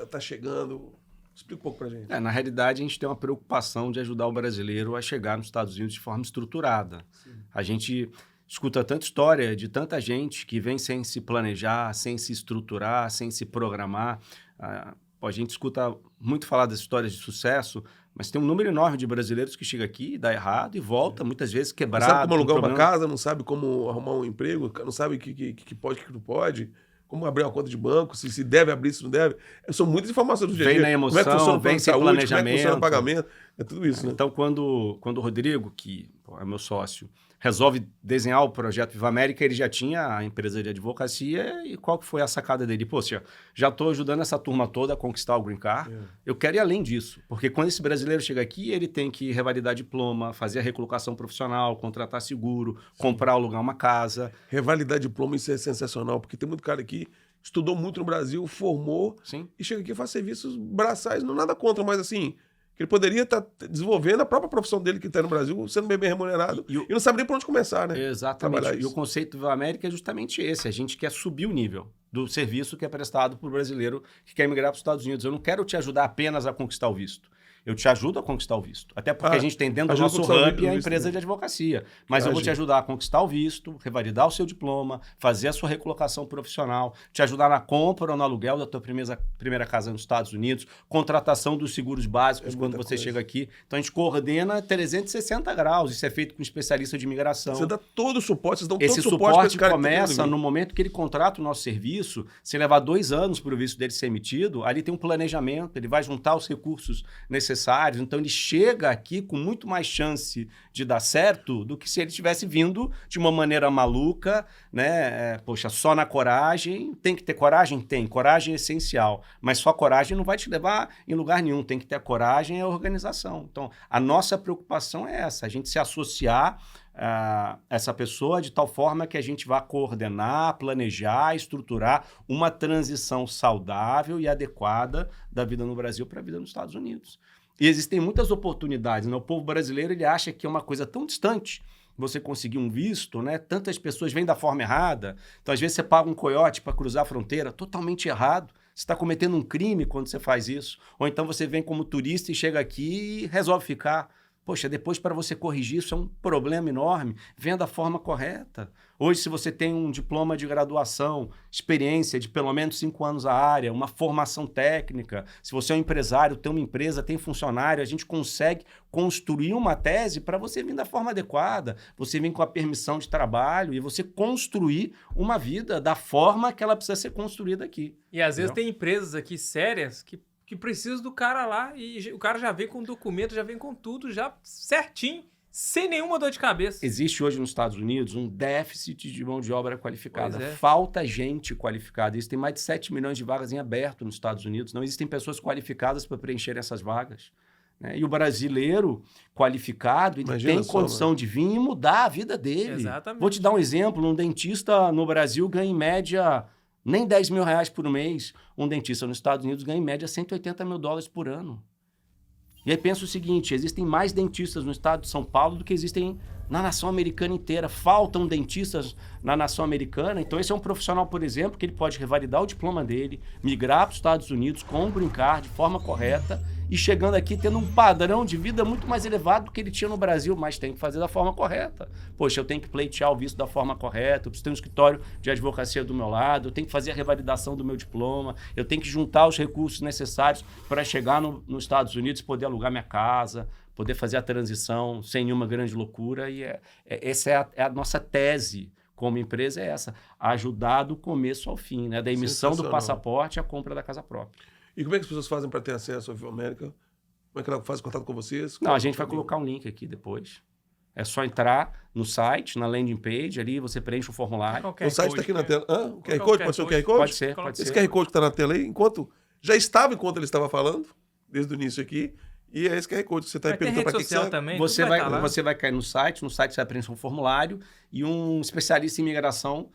tá chegando? Explica um pouco pra gente. Na realidade, a gente tem uma preocupação de ajudar o brasileiro a chegar nos Estados Unidos de forma estruturada. Sim. A gente escuta tanta história de tanta gente que vem sem se planejar, sem se estruturar, sem se programar. A gente escuta muito falar das histórias de sucesso, mas tem um número enorme de brasileiros que chega aqui, dá errado e volta, muitas vezes quebrado. Não sabe como alugar uma casa, não sabe como arrumar um emprego, não sabe o que pode, o que não pode, como abrir uma conta de banco, se deve abrir, se não deve. São muitas informações do dia a dia. Vem na emoção, como é que funciona o plano vem de sem saúde, planejamento. como é que funciona o pagamento, é tudo isso, né? Então, quando o Rodrigo, que é meu sócio, resolve desenhar o projeto Viva América, ele já tinha a empresa de advocacia e qual que foi a sacada dele? Poxa, já estou ajudando essa turma toda a conquistar o Green Card, eu quero ir além disso, porque quando esse brasileiro chega aqui, ele tem que revalidar diploma, fazer a recolocação profissional, contratar seguro, comprar ou alugar uma casa. Revalidar diploma, isso é sensacional, porque tem muito cara aqui estudou muito no Brasil, formou, e chega aqui e faz serviços braçais, não nada contra, mas assim, que ele poderia estar desenvolvendo a própria profissão dele que está no Brasil, sendo bem remunerado, e não sabe nem por onde começar, né? Exatamente. E o conceito do Viva América é justamente esse, a gente quer subir o nível do serviço que é prestado para o brasileiro que quer emigrar para os Estados Unidos. Eu não quero te ajudar apenas a conquistar o visto. Eu te ajudo a conquistar o visto. Até porque a gente tem dentro do nosso hub a empresa de advocacia. Mas eu vou te ajudar a conquistar o visto, revalidar o seu diploma, fazer a sua recolocação profissional, te ajudar na compra ou no aluguel da tua primeira casa nos Estados Unidos, contratação dos seguros básicos quando você chega aqui. Então a gente coordena 360 graus. Isso é feito com especialista de imigração. Você dá todo o suporte, vocês dão todo o suporte. Esse suporte começa no momento que ele contrata o nosso serviço. Se levar 2 anos para o visto dele ser emitido, ali tem um planejamento, ele vai juntar os recursos necessários, então ele chega aqui com muito mais chance de dar certo do que se ele tivesse vindo de uma maneira maluca, né? Poxa, só na coragem. Tem que ter coragem? Tem. Coragem é essencial, mas só coragem não vai te levar em lugar nenhum. Tem que ter a coragem e a organização. Então, a nossa preocupação é essa, a gente se associar essa pessoa de tal forma que a gente vá coordenar, planejar, estruturar uma transição saudável e adequada da vida no Brasil para a vida nos Estados Unidos. E existem muitas oportunidades, né? O povo brasileiro ele acha que é uma coisa tão distante você conseguir um visto, né? Tantas pessoas vêm da forma errada. Então, às vezes, você paga um coiote para cruzar a fronteira, totalmente errado. Você está cometendo um crime quando você faz isso. Ou então você vem como turista e chega aqui e resolve ficar. Poxa, depois para você corrigir isso é um problema enorme. Venha da forma correta. Hoje, se você tem um diploma de graduação, experiência de pelo menos 5 anos na área, uma formação técnica, se você é um empresário, tem uma empresa, tem funcionário, a gente consegue construir uma tese para você vir da forma adequada, você vir com a permissão de trabalho e você construir uma vida da forma que ela precisa ser construída aqui. E às vezes tem empresas aqui sérias que que precisa do cara lá e o cara já vem com documento, já vem com tudo, já certinho, sem nenhuma dor de cabeça. Existe hoje nos Estados Unidos um déficit de mão de obra qualificada. Pois é. Falta gente qualificada. Existem mais de 7 milhões de vagas em aberto nos Estados Unidos. Não existem pessoas qualificadas para preencher essas vagas. Né? E o brasileiro qualificado, ele tem condição de vir e mudar a vida dele. Exatamente. Vou te dar um exemplo. Um dentista no Brasil ganha em média nem 10 mil reais por mês. Um dentista nos Estados Unidos ganha em média 180 mil dólares por ano. E aí pensa o seguinte, existem mais dentistas no estado de São Paulo do que existem na nação americana inteira. Faltam dentistas na nação americana. Então esse é um profissional, por exemplo, que ele pode revalidar o diploma dele, migrar para os Estados Unidos com um green card de forma correta e chegando aqui tendo um padrão de vida muito mais elevado do que ele tinha no Brasil, mas tem que fazer da forma correta. Poxa, eu tenho que pleitear o visto da forma correta, eu preciso ter um escritório de advocacia do meu lado, eu tenho que fazer a revalidação do meu diploma, eu tenho que juntar os recursos necessários para chegar nos Estados Unidos e poder alugar minha casa, poder fazer a transição sem nenhuma grande loucura. E essa é a nossa tese como empresa, é essa, ajudar do começo ao fim, né? Da emissão do passaporte à compra da casa própria. E como é que as pessoas fazem para ter acesso ao Viva América? Como é que ela faz contato com vocês? Não, a gente vai colocar um link aqui depois. É só entrar no site, na landing page, ali você preenche o formulário. O site está aqui na tela. O QR Code? Pode ser o QR Code? Pode ser, pode ser. Esse QR Code que está na tela aí, já estava enquanto ele estava falando, desde o início aqui, e é esse QR Code que você está perguntando para quem que você... também, você vai cair no site você vai preencher um formulário e um especialista em imigração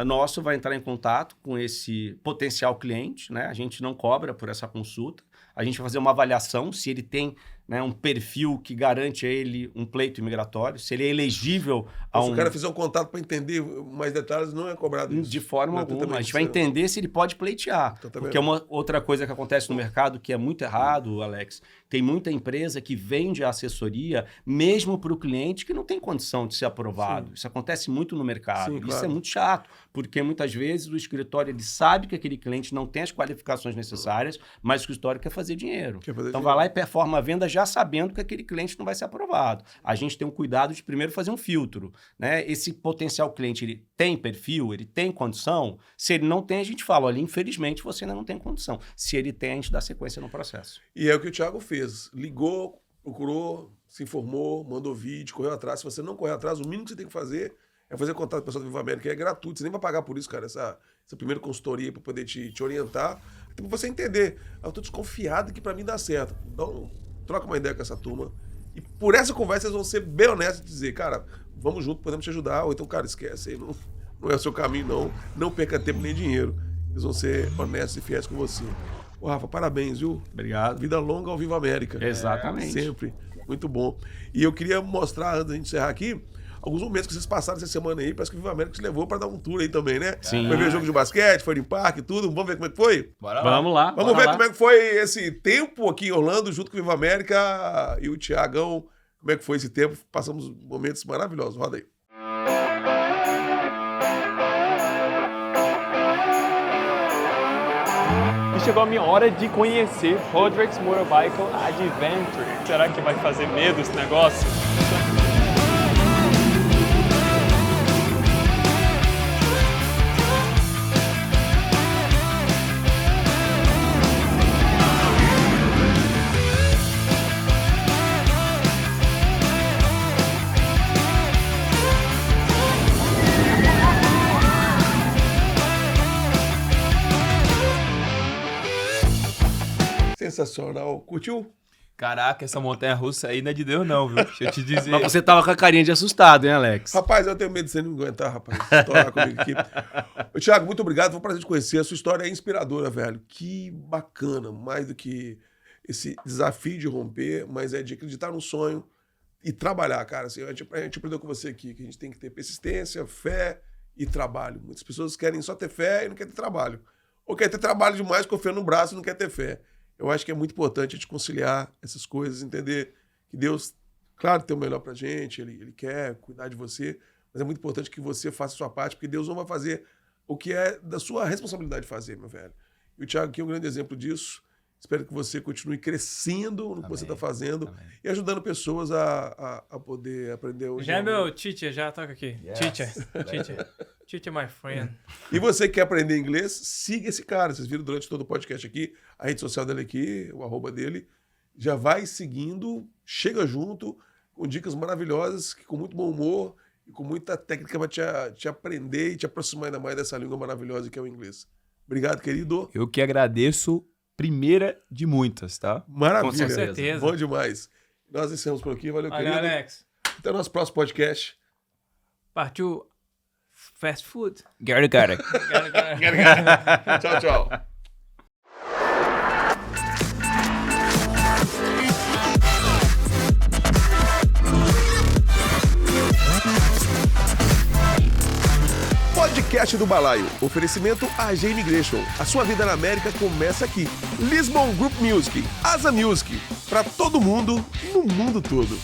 nosso vai entrar em contato com esse potencial cliente, né? A gente não cobra por essa consulta, a gente vai fazer uma avaliação se ele tem, né, um perfil que garante a ele um pleito imigratório, se ele é elegível a Se o cara fizer um contato para entender mais detalhes, não é cobrado isso. De forma alguma. A gente vai entender se ele pode pleitear. Porque é uma outra coisa que acontece no mercado que é muito errado, Alex. Tem muita empresa que vende a assessoria mesmo para o cliente que não tem condição de ser aprovado. Sim. Isso acontece muito no mercado. Isso é muito chato, porque muitas vezes o escritório ele sabe que aquele cliente não tem as qualificações necessárias, mas o escritório quer fazer dinheiro. Vai lá e performa a venda já sabendo que aquele cliente não vai ser aprovado. A gente tem um cuidado de primeiro fazer um filtro. Né? Esse potencial cliente, ele tem perfil, ele tem condição? Se ele não tem, a gente fala, olha, infelizmente você ainda não tem condição. Se ele tem, a gente dá sequência no processo. E é o que o Thiago fez. Ligou, procurou, se informou, mandou vídeo, correu atrás. Se você não correr atrás, o mínimo que você tem que fazer é fazer contato com o pessoal do Viva América, que é gratuito. Você nem vai pagar por isso, cara, essa primeira consultoria para poder te orientar, para você entender. Eu tô desconfiado que para mim dá certo. Então, troca uma ideia com essa turma. E por essa conversa, eles vão ser bem honestos e dizer, cara, vamos junto, podemos te ajudar. Ou então, cara, esquece aí, não é o seu caminho, não. Não perca tempo nem dinheiro. Eles vão ser honestos e fiéis com você. Ô, Rafa, parabéns, viu? Obrigado. Vida longa ao Viva América. Exatamente. Sempre. Muito bom. E eu queria mostrar, antes de encerrar aqui, alguns momentos que vocês passaram essa semana aí. Parece que o Viva América te levou para dar um tour aí também, né? Sim. Foi ver jogo de basquete, foi em parque e tudo. Vamos ver como é que foi? Bora lá. Vamos lá. Vamos ver como é que foi esse tempo aqui em Orlando, junto com o Viva América e o Thiagão. Como é que foi esse tempo? Passamos momentos maravilhosos. Roda aí. E chegou a minha hora de conhecer Rodrigues Motorcycle Adventure. Será que vai fazer medo esse negócio? Sensacional. Curtiu? Caraca, essa montanha-russa aí não é de Deus não, viu? Deixa eu te dizer. Mas você tava com a carinha de assustado, hein, Alex? Rapaz, eu tenho medo de você não aguentar, rapaz. Estourar comigo aqui. Ô, Thiago, muito obrigado. Foi um prazer te conhecer. A sua história é inspiradora, velho. Que bacana. Mais do que esse desafio de romper, mas é de acreditar no sonho e trabalhar, cara. Assim, a gente aprendeu com você aqui que a gente tem que ter persistência, fé e trabalho. Muitas pessoas querem só ter fé e não querem ter trabalho. Ou quer ter trabalho demais, confiando no braço e não quer ter fé. Eu acho que é muito importante a gente conciliar essas coisas, entender que Deus, claro, tem o melhor pra gente, ele quer cuidar de você, mas é muito importante que você faça a sua parte, porque Deus não vai fazer o que é da sua responsabilidade de fazer, meu velho. E o Thiago aqui é um grande exemplo disso. Espero que você continue crescendo no que você está fazendo e ajudando pessoas a poder aprender o Já é idioma. meu teacher, já toca aqui. Teacher, my friend. E você que quer aprender inglês, siga esse cara. Vocês viram durante todo o podcast aqui, a rede social dele aqui, o @ dele. Já vai seguindo, chega junto, com dicas maravilhosas, que com muito bom humor e com muita técnica vai te aprender e te aproximar ainda mais dessa língua maravilhosa que é o inglês. Obrigado, querido. Eu que agradeço, primeira de muitas, tá? Maravilha. Com certeza. Bom demais. Nós encerramos por aqui. Valeu, Olha, querido. Alex. Até o nosso próximo podcast. Partiu fast food. Got it. Tchau, tchau. Podcast do Balaio. Oferecimento AG Immigration. A sua vida na América começa aqui. Lisbon Group Music. Asa Music. Para todo mundo, no mundo todo.